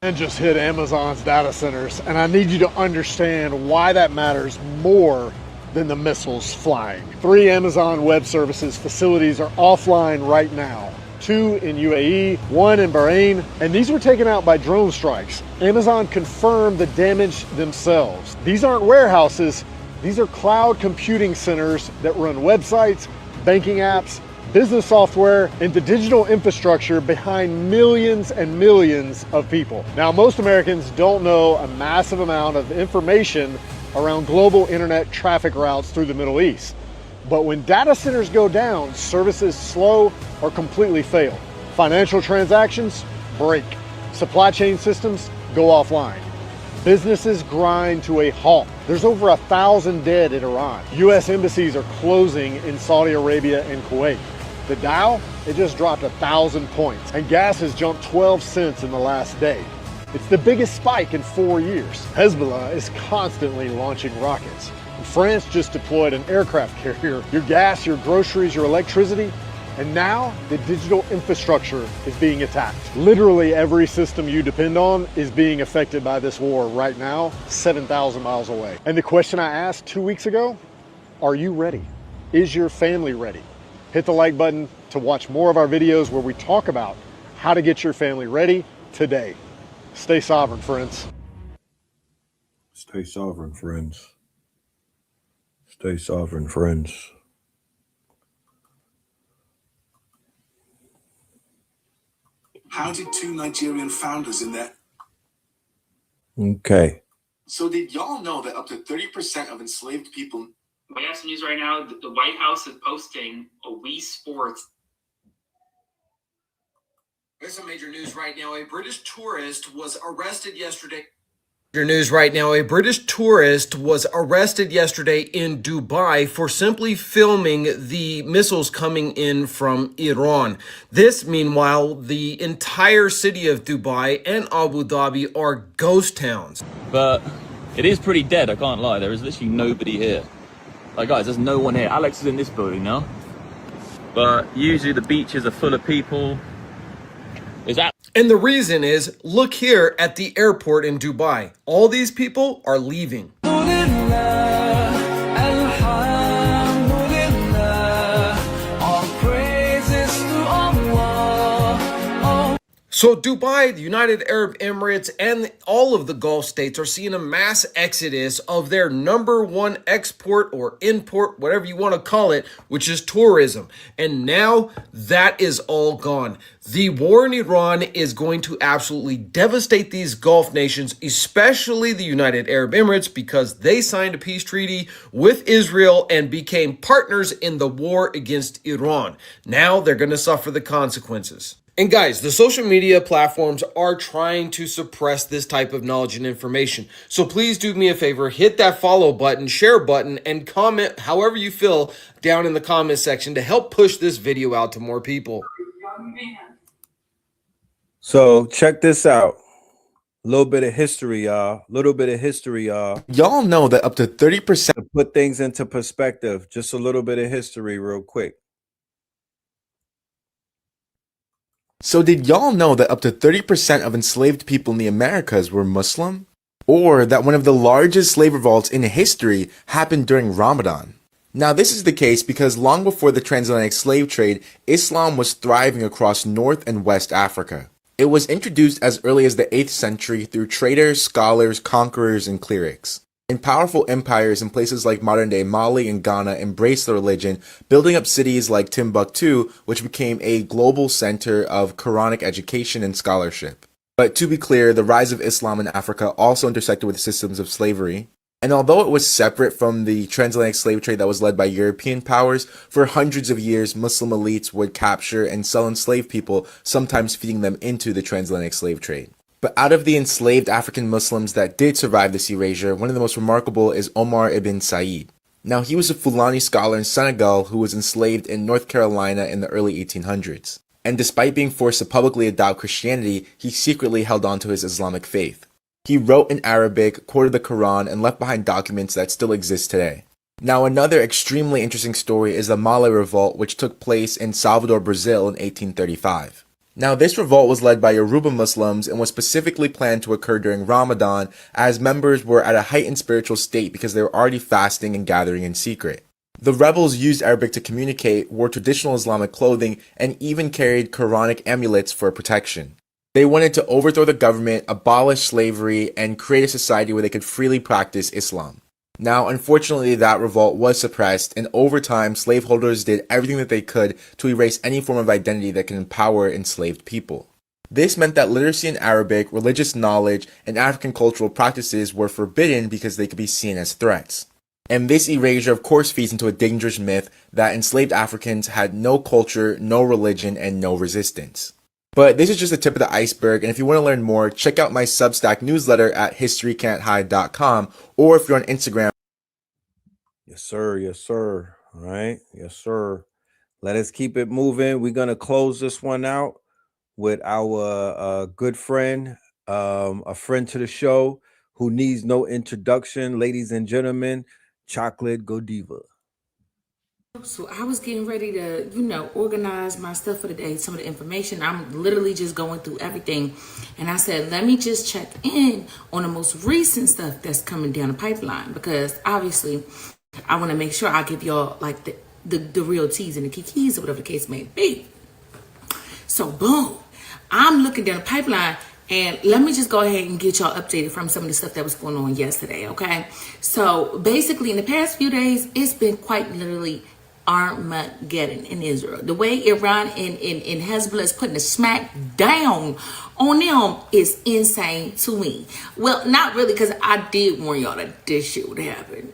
Speaker 1: And just hit Amazon's data centers, and I need you to understand why that matters more than the missiles flying. 3 Amazon Web Services facilities are offline right now. 2 in UAE, 1 in Bahrain, and these were taken out by drone strikes. Amazon confirmed the damage themselves. These aren't warehouses, these are cloud computing centers that run websites, banking apps, business software, and the digital infrastructure behind millions and millions of people. Now, most Americans don't know a massive amount of information around global internet traffic routes through the Middle East. But when data centers go down, services slow or completely fail. Financial transactions break. Supply chain systems go offline. Businesses grind to a halt. There's over 1,000 dead in Iran. US embassies are closing in Saudi Arabia and Kuwait. The Dow, it just dropped 1,000 points, and gas has jumped 12 cents in the last day. It's the biggest spike in 4 years. Hezbollah is constantly launching rockets. France just deployed an aircraft carrier. Your gas, your groceries, your electricity, and now the digital infrastructure is being attacked. Literally every system you depend on is being affected by this war right now, 7,000 miles away. And the question I asked 2 weeks ago, are you ready? Is your family ready? Hit the like button to watch more of our videos where we talk about how to get your family ready today. Stay sovereign, friends.
Speaker 5: Stay sovereign, friends. Stay sovereign, friends.
Speaker 12: How did 2 Nigerian founders in their...
Speaker 5: Okay.
Speaker 12: So did y'all know that up to 30% of enslaved people...
Speaker 19: We have some news right now. The White House is posting a Wii Sports.
Speaker 26: There's some major news right now. A British tourist was arrested yesterday. Major news right now. A British tourist was arrested yesterday in Dubai for simply filming the missiles coming in from Iran. This, meanwhile, the entire city of Dubai and Abu Dhabi are ghost towns.
Speaker 2: But it is pretty dead, I can't lie. There is literally nobody here. Like, guys, there's no one here. Alex is in this building now. But usually the beaches are full of people. Is that?
Speaker 26: And the reason is, look here at the airport in Dubai. All these people are leaving. So Dubai, the United Arab Emirates, and all of the Gulf states are seeing a mass exodus of their #1 export or import, whatever you want to call it, which is tourism. And now that is all gone. The war in Iran is going to absolutely devastate these Gulf nations, especially the United Arab Emirates, because they signed a peace treaty with Israel and became partners in the war against Iran. Now they're going to suffer the consequences. And guys, the social media platforms are trying to suppress this type of knowledge and information. So please do me a favor, hit that follow button, share button, and comment however you feel down in the comment section to help push this video out to more people.
Speaker 5: So check this out. A little bit of history, y'all.
Speaker 4: Y'all know that up to 30%.
Speaker 5: To put things into perspective, just a little bit of history real quick.
Speaker 4: So did y'all know that up to 30% of enslaved people in the Americas were Muslim? Or that one of the largest slave revolts in history happened during Ramadan? Now this is the case because long before the transatlantic slave trade, Islam was thriving across North and West Africa. It was introduced as early as the 8th century through traders, scholars, conquerors, and clerics. And powerful empires in places like modern-day Mali and Ghana embraced the religion, building up cities like Timbuktu, which became a global center of Quranic education and scholarship. But to be clear, the rise of Islam in Africa also intersected with systems of slavery. And although it was separate from the transatlantic slave trade that was led by European powers, for hundreds of years Muslim elites would capture and sell enslaved people, sometimes feeding them into the transatlantic slave trade. But out of the enslaved African Muslims that did survive this erasure, one of the most remarkable is Omar ibn Said. Now, he was a Fulani scholar in Senegal who was enslaved in North Carolina in the early 1800s. And despite being forced to publicly adopt Christianity, he secretly held on to his Islamic faith. He wrote in Arabic, quoted the Quran, and left behind documents that still exist today. Now, another extremely interesting story is the Malay Revolt, which took place in Salvador, Brazil in 1835. Now, this revolt was led by Yoruba Muslims and was specifically planned to occur during Ramadan, as members were at a heightened spiritual state because they were already fasting and gathering in secret. The rebels used Arabic to communicate, wore traditional Islamic clothing, and even carried Quranic amulets for protection. They wanted to overthrow the government, abolish slavery, and create a society where they could freely practice Islam. Now, unfortunately, that revolt was suppressed, and over time, slaveholders did everything that they could to erase any form of identity that can empower enslaved people. This meant that literacy in Arabic, religious knowledge, and African cultural practices were forbidden because they could be seen as threats. And this erasure, of course, feeds into a dangerous myth that enslaved Africans had no culture, no religion, and no resistance. But this is just the tip of the iceberg, and if you want to learn more, check out my Substack newsletter at historycan'thide.com, or if you're on Instagram.
Speaker 5: Yes, sir. Yes, sir. All right. Yes, sir. Let us keep it moving. We're going to close this one out with our good friend, a friend to the show who needs no introduction. Ladies and gentlemen, Chocolate Godiva.
Speaker 6: So I was getting ready to, organize my stuff for the day, some of the information. I'm literally just going through everything. And I said, let me just check in on the most recent stuff that's coming down the pipeline, because obviously I want to make sure I give y'all like the real teas and the kikis or whatever the case may be. So boom, I'm looking down the pipeline. And let me just go ahead and get y'all updated from some of the stuff that was going on yesterday, okay? So basically in the past few days, it's been quite literally Armageddon in Israel. The way Iran and Hezbollah is putting a smack down on them is insane to me. Well, not really, because I did warn y'all that this shit would happen.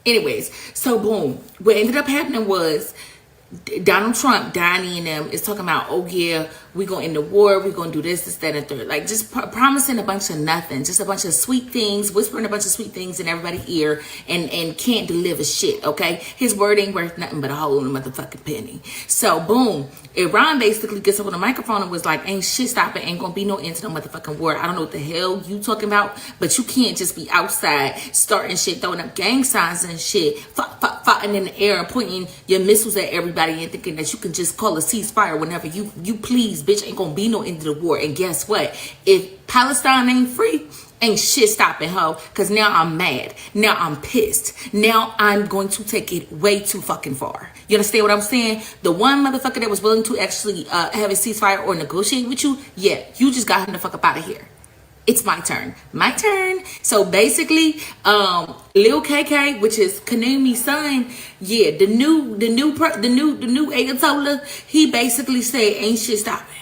Speaker 6: Anyways, so boom. What ended up happening was Donald Trump, Donnie and them is talking about, oh yeah, we're going to end the war, we're going to do this, that, and the third. Like just promising a bunch of nothing, just a bunch of sweet things, whispering a bunch of sweet things in everybody's ear and can't deliver shit, okay? His word ain't worth nothing but a hole in a motherfucking penny. So boom, Iran basically gets up on the microphone and was like, ain't shit stopping, ain't going to be no end to no motherfucking war. I don't know what the hell you talking about, but you can't just be outside starting shit, throwing up gang signs and shit, fighting in the air and pointing your missiles at everybody and thinking that you can just call a ceasefire whenever you please. Bitch, ain't gonna be no end of the war. And guess what? If Palestine ain't free, ain't shit stopping, ho. Because now I'm mad. Now I'm pissed. Now I'm going to take it way too fucking far. You understand what I'm saying? The one motherfucker that was willing to actually have a ceasefire or negotiate with you, yeah, you just got him the fuck up out of here. It's my turn. My turn. So basically, Lil KK, which is Kanemi's son, yeah, the new Ayatollah, he basically said ain't shit stopping.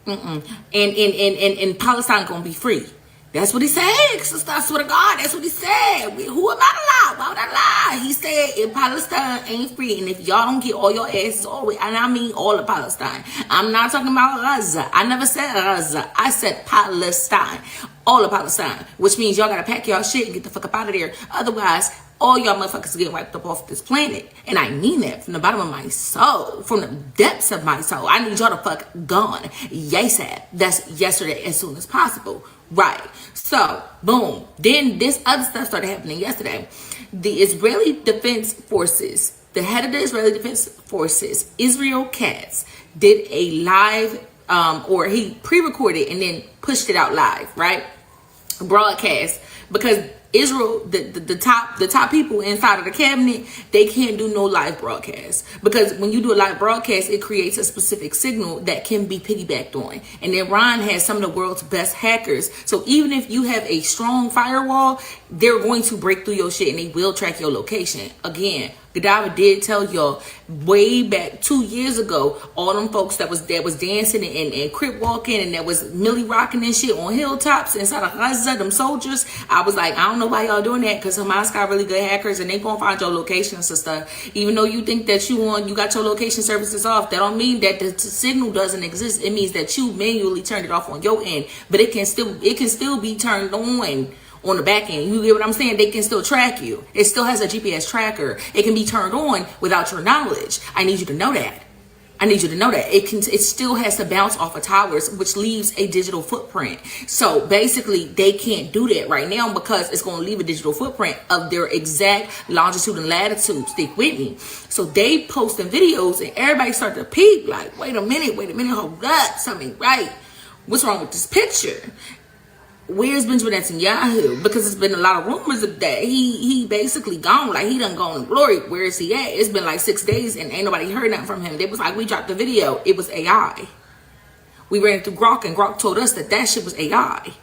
Speaker 6: And Palestine gonna be free. That's what he said. Sister, I swear to God, that's what he said. Who am I to lie? Why would I lie? He said if Palestine ain't free, and if y'all don't get all your asses all the way, and I mean all of Palestine. I'm not talking about Gaza. I never said Gaza. I said Palestine. All of Palestine. Which means y'all gotta pack y'all shit and get the fuck up out of there. Otherwise, all y'all motherfuckers get wiped up off this planet. And I mean that from the bottom of my soul. From the depths of my soul. I need y'all to fuck gone. ASAP. That's yesterday as soon as possible. Right. So, boom. Then this other stuff started happening yesterday. The Israeli Defense Forces, the head of the Israeli Defense Forces, Israel Katz, did a live, or he pre-recorded and then pushed it out live, right? Broadcast. Because Israel, the top people inside of the cabinet, they can't do no live broadcast, because when you do a live broadcast, it creates a specific signal that can be piggybacked on. And Iran has some of the world's best hackers, so even if you have a strong firewall, they're going to break through your shit and they will track your location. Again, Gaddafi did tell y'all way back 2 years ago, all them folks that was dancing and crip walking and that was Millie rocking and shit on hilltops inside of Gaza, them soldiers. I was like, I don't know why y'all doing that, because Hamas got really good hackers and they gonna find your locations and stuff. Even though you think that you got your location services off, that don't mean that the signal doesn't exist. It means that you manually turned it off on your end, but it can still be turned on the back end. You get what I'm saying? They can still track you. It still has a GPS tracker. It can be turned on without your knowledge. I need you to know that. I need you to know that it still has to bounce off of towers, which leaves a digital footprint. So basically, they can't do that right now because it's going to leave a digital footprint of their exact longitude and latitude. Stick with me. So they posting videos, and everybody start to peep. Like, wait a minute, hold up, something right? What's wrong with this picture? Where's Benjamin Netanyahu? Because it's been a lot of rumors of that he basically gone, like he done gone in glory. Where is he at? It's been like 6 days and ain't nobody heard nothing from him. They was like, we dropped the video. It was AI. We ran it through Grok, and Grok told us that shit was AI.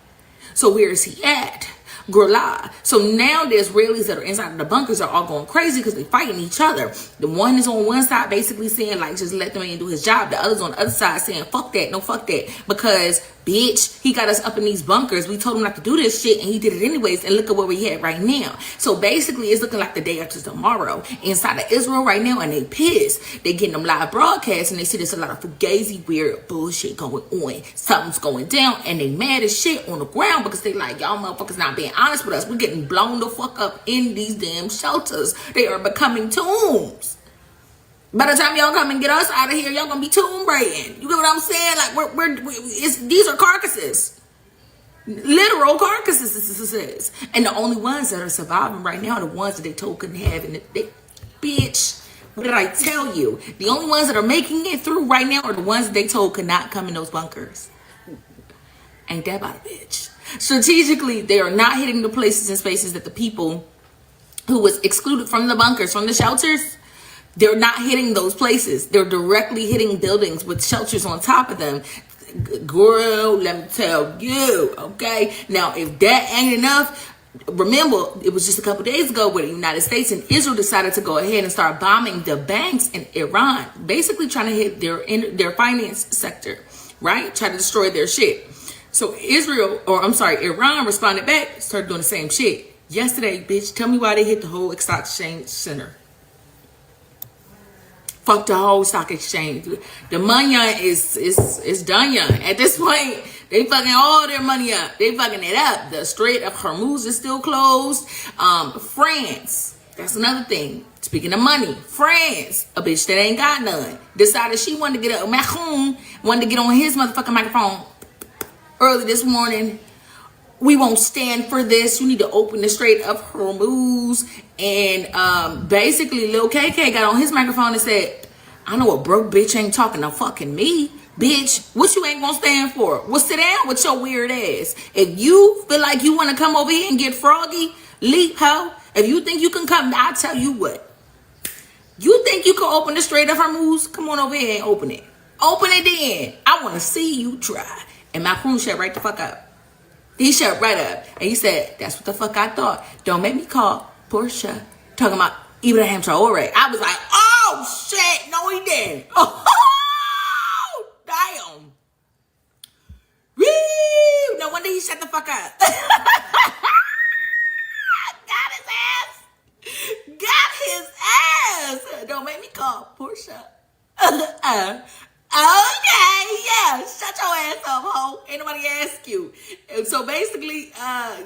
Speaker 6: So where is he at? Gorla. So now the Israelis that are inside of the bunkers are all going crazy because they're fighting each other. The one is on one side basically saying like, just let the man do his job. The other's on the other side saying, fuck that, no fuck that. Because, bitch, he got us up in these bunkers. We told him not to do this shit and he did it anyways. And look at where we at right now. So basically it's looking like the day after tomorrow inside of Israel right now, and they pissed. They getting them live broadcasts and they see there's a lot of fugazi weird bullshit going on. Something's going down and they mad as shit on the ground because they like, y'all motherfuckers not being honest with us. We're getting blown the fuck up in these damn shelters. They are becoming tombs. By the time y'all come and get us out of here, y'all gonna be tomb raiding. You get what I'm saying? Like these are carcasses, literal carcasses. And the only ones that are surviving right now are the ones that they told couldn't have. And bitch, what did I tell you? The only ones that are making it through right now are the ones that they told could not come in those bunkers. Ain't that about a bitch? Strategically, they are not hitting the places and spaces that the people who was excluded from the bunkers, from the shelters, they're not hitting those places. They're directly hitting buildings with shelters on top of them. Girl, let me tell you, okay? Now, if that ain't enough, remember, it was just a couple days ago where the United States and Israel decided to go ahead and start bombing the banks in Iran, basically trying to hit their finance sector, right? Try to destroy their shit. So Iran responded back, started doing the same shit. Yesterday, bitch, tell me why they hit the whole stock exchange center. Fuck the whole stock exchange. The money is done. At this point, they fucking all their money up. They fucking it up. The Strait of Hormuz is still closed. France, that's another thing. Speaking of money, France, a bitch that ain't got none, decided she wanted to get Macron wanted to get on his motherfucking microphone early this morning. We won't stand for this. You need to open the Strait of Hormuz. And basically, Lil KK got on his microphone and said, I know a broke bitch ain't talking to fucking me. Bitch, what you ain't gonna stand for? Well, sit down with your weird ass. If you feel like you want to come over here and get froggy, leap, ho. If you think you can come, I'll tell you what. You think you can open the Strait of Hormuz? Come on over here and open it. Open it then. I want to see you try. And Macron shut right the fuck up. He shut right up. And he said, that's what the fuck I thought. Don't make me call Portia. Talking about Ibrahim Traore. I was like, oh shit. No, he didn't. Oh, damn. Woo. No wonder he shut the fuck up. Got his ass. Got his ass. Don't make me call Portia. Okay, yeah, shut your ass up, ho. Ain't nobody ask you. And so basically,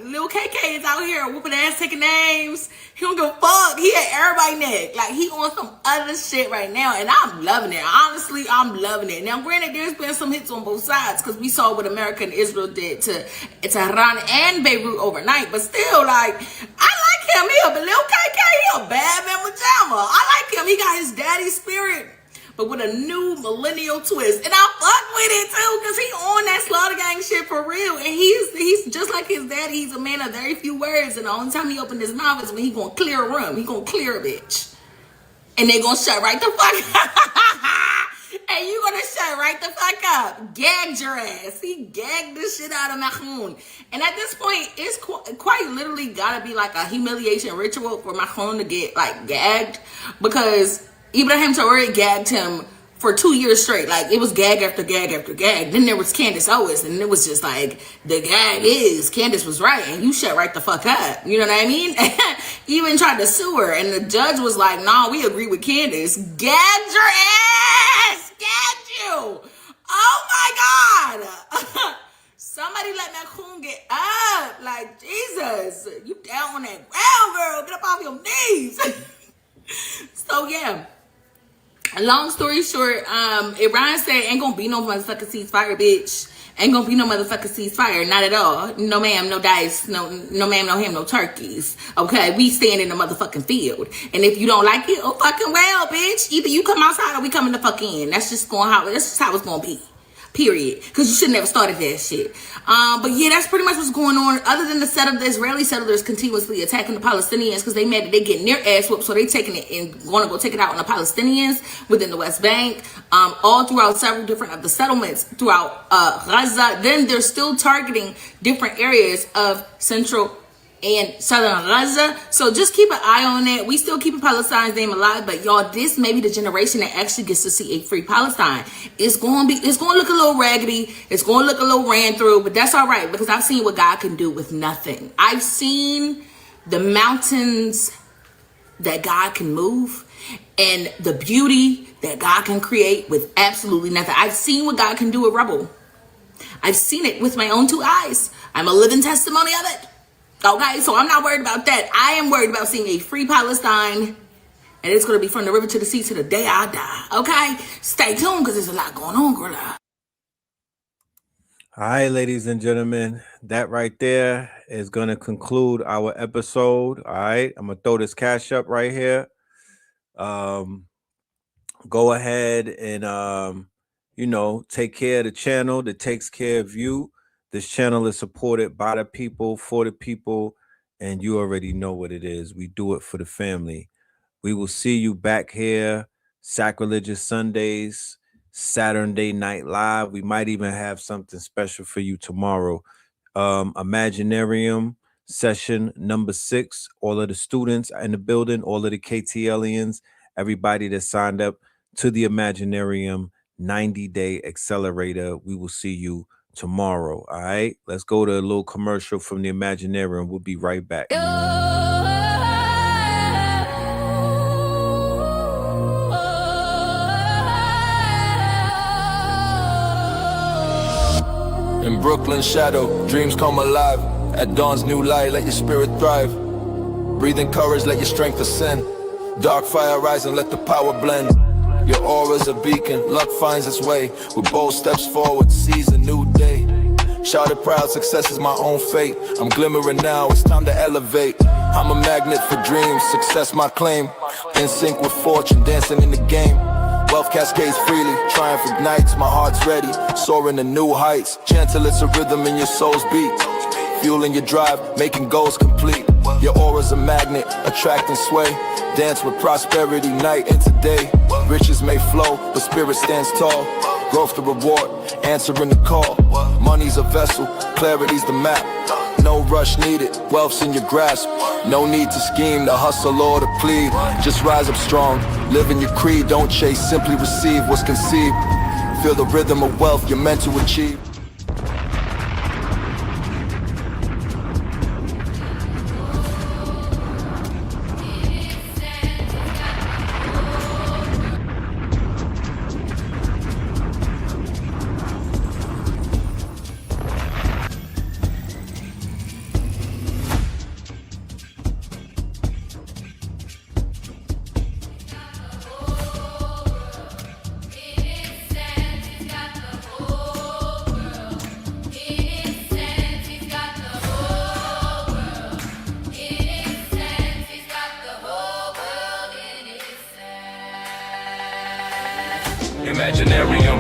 Speaker 6: Lil KK is out here whooping ass, taking names. He don't give a fuck. He at everybody's neck. Like, he on some other shit right now, and I'm loving it. Honestly, I'm loving it. Now, granted, there's been some hits on both sides, because we saw what America and Israel did to Tehran and Beirut overnight, but still, like, I like him. But Lil KK, he a bad man pajama. I like him. He got his daddy spirit, but with a new millennial twist. And I fuck with it too, because he on that Slaughter Gang shit for real. And he's just like his daddy. He's a man of very few words. And the only time he opened his mouth is when he gonna clear a room. He gonna clear a bitch. And they gonna shut right the fuck up. And you gonna shut right the fuck up. Gagged your ass. He gagged the shit out of Macron. And at this point, it's quite literally gotta be like a humiliation ritual for Macron to get like gagged. Because Ibrahim Traore gagged him for 2 years straight. Like, it was gag after gag after gag. Then there was Candace Owens, and it was just like, the gag is, Candace was right, and you shut right the fuck up. You know what I mean? Even tried to sue her, and the judge was like, nah, we agree with Candace. Gagged your ass! Gagged you! Oh my God! Somebody let Macron get up. Like, Jesus, you down on that ground, girl. Get up off your knees. So, yeah. Long story short, Iran said ain't gonna be no motherfucking ceasefire, bitch. Ain't gonna be no motherfucking ceasefire, not at all. No ma'am, no dice, no ma'am, no ham, no turkeys. Okay, we stand in the motherfucking field. And if you don't like it, oh fucking well, bitch. Either you come outside or we come in the fuck in. That's just how it's gonna be. Period. Because you should never started that shit. But yeah, that's pretty much what's going on. Other than the Israeli settlers continuously attacking the Palestinians because they mad that they getting their ass whooped, so they taking it and going to go take it out on the Palestinians within the West Bank, all throughout several different of the settlements throughout Gaza. Then they're still targeting different areas of central and southern Gaza. So just keep an eye on that. We still keeping Palestine's name alive, but y'all, this may be the generation that actually gets to see a free Palestine. It's going to look a little raggedy. It's going to look a little ran through, but that's all right because I've seen what God can do with nothing. I've seen the mountains that God can move and the beauty that God can create with absolutely nothing. I've seen what God can do with rubble. I've seen it with my own two eyes. I'm a living testimony of it. Okay, so I'm not worried about that. I am worried about seeing a free Palestine, and it's going to be from the river to the sea to the day I die. Okay, stay tuned because there's a lot going on, girl.
Speaker 5: All right, ladies and gentlemen, that right there is going to conclude our episode. All right, I'm going to throw this cash up right here. Go ahead and, take care of the channel that takes care of you. This channel is supported by the people, for the people, and you already know what it is. We do it for the family. We will see you back here, Sacrilegious Sundays, Saturday Night Live. We might even have something special for you tomorrow. Imaginarium session number 6. All of the students in the building, all of the KTLians, everybody that signed up to the Imaginarium 90-day accelerator. We will see you tomorrow. All right, let's go to a little commercial from the Imaginarium. We'll be right back.
Speaker 7: In Brooklyn's shadow, dreams come alive. At dawn's new light, let your spirit thrive. Breathe in courage, let your strength ascend. Dark fire rise and let the power blend. Your aura's a beacon, luck finds its way. With bold steps forward, seize a new day. Shout it proud, success is my own fate. I'm glimmering now, it's time to elevate. I'm a magnet for dreams, success my claim. In sync with fortune, dancing in the game. Wealth cascades freely, triumph ignites, my heart's ready. Soaring to new heights, gentle it's a rhythm in your soul's beat. Fueling your drive, making goals complete. Your aura's a magnet, attracting sway. Dance with prosperity night and today. Riches may flow, but spirit stands tall. Growth the reward, answering the call. Money's a vessel, clarity's the map. No rush needed, wealth's in your grasp. No need to scheme, to hustle or to plead. Just rise up strong, live in your creed. Don't chase, simply receive what's conceived. Feel the rhythm of wealth you're meant to achieve. Imaginarium.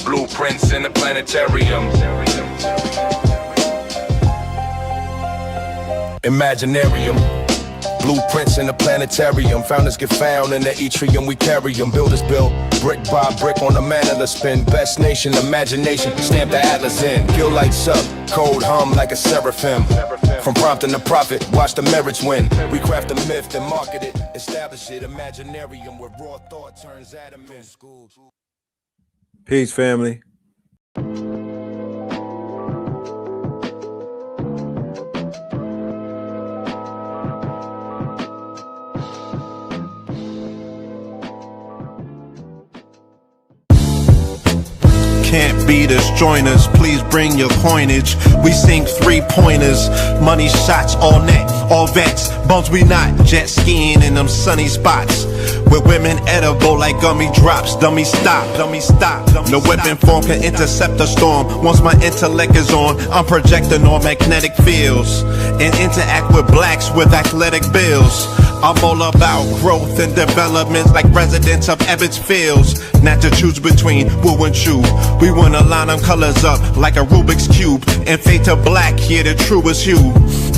Speaker 7: Blueprints in the planetarium. Imaginarium. Blueprints in the planetarium. Founders get found in the atrium. We carry them. Builders build brick by brick on the mantle of spin. Best nation, imagination. Stamp the atlas in. Kill lights up. Code hum like a seraphim. From prompting the prophet, watch the merits win. We craft a myth and market it. Establish it. Imaginarium where raw thought turns atom in school.
Speaker 5: Peace, family.
Speaker 21: can't beat us, join us, please bring your coinage. We sink 3-pointers, money shots all net, all vets. Bumps we not, jet skiing in them sunny spots. With women edible like gummy drops. Dummy stop, dummy stop. No weapon form can intercept a storm. Once my intellect is on, I'm projecting all magnetic fields and interact with blacks with athletic bills. I'm all about growth and development like residents of Ebbets Fields. Not to choose between woo and chew. We wanna line them colors up like a Rubik's Cube and fade to black, yeah, the truest hue.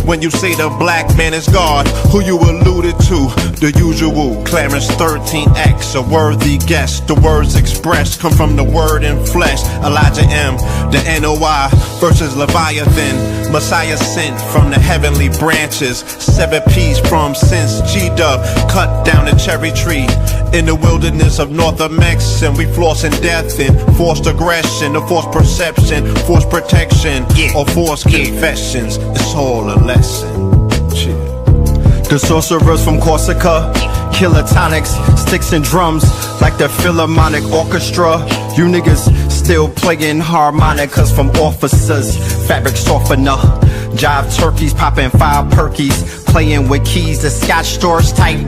Speaker 21: When you say the black man is God, who you alluded to? The usual Clarence 13X, a worthy guess. The words expressed come from the word in flesh. Elijah M, the NOI versus Leviathan. Messiah sent from the heavenly branches. 7 P's from since G-Dub cut down a cherry tree in the wilderness of North America, and we flossing death and forced aggression, or forced perception, forced protection, or forced confessions. It's all a lesson.
Speaker 8: The sorcerers from Corsica, killer tonics, sticks and drums like the Philharmonic Orchestra. You niggas still playing harmonicas from officers, fabric softener. Jive turkeys popping 5 perkies, playing with keys, the Scotch stores type.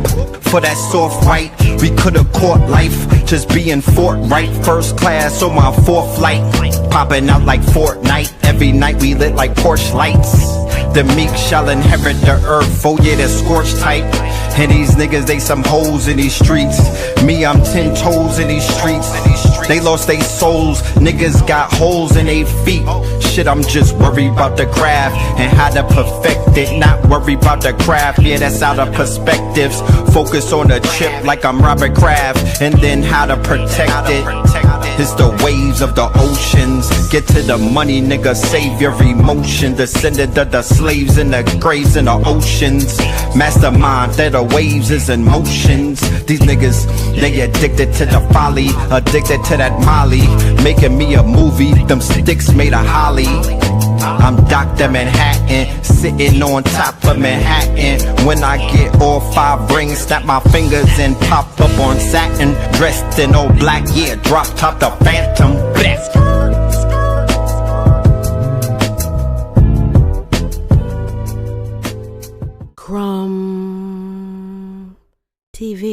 Speaker 8: For that soft right, we could've caught life, just being forthright. First class on my 4th flight, popping out like Fortnite. Every night we lit like porch lights. The meek shall inherit the earth, oh yeah, the scorched type. And these niggas, they some hoes in these streets. Me, I'm 10 toes in these streets. They lost their souls, niggas got holes in their feet. Shit, I'm just worried about the craft and how to perfect it. Not worried about the craft, yeah, that's out of perspectives. Focus on the chip like I'm Robert Kraft, and then how to protect it. It's the waves of the oceans. Get to the money, nigga, save your emotion. Descended of the slaves in the graves in the oceans. Mastermind that the waves is in motions. These niggas, they addicted to the folly, addicted to that molly. Making me a movie, them sticks made of holly. I'm Dr. Manhattan, sitting on top of Manhattan. When I get all 5 rings, snap my fingers and pop up on satin. Dressed in all black, yeah, drop top the Phantom. Blast.
Speaker 9: Crumb TV.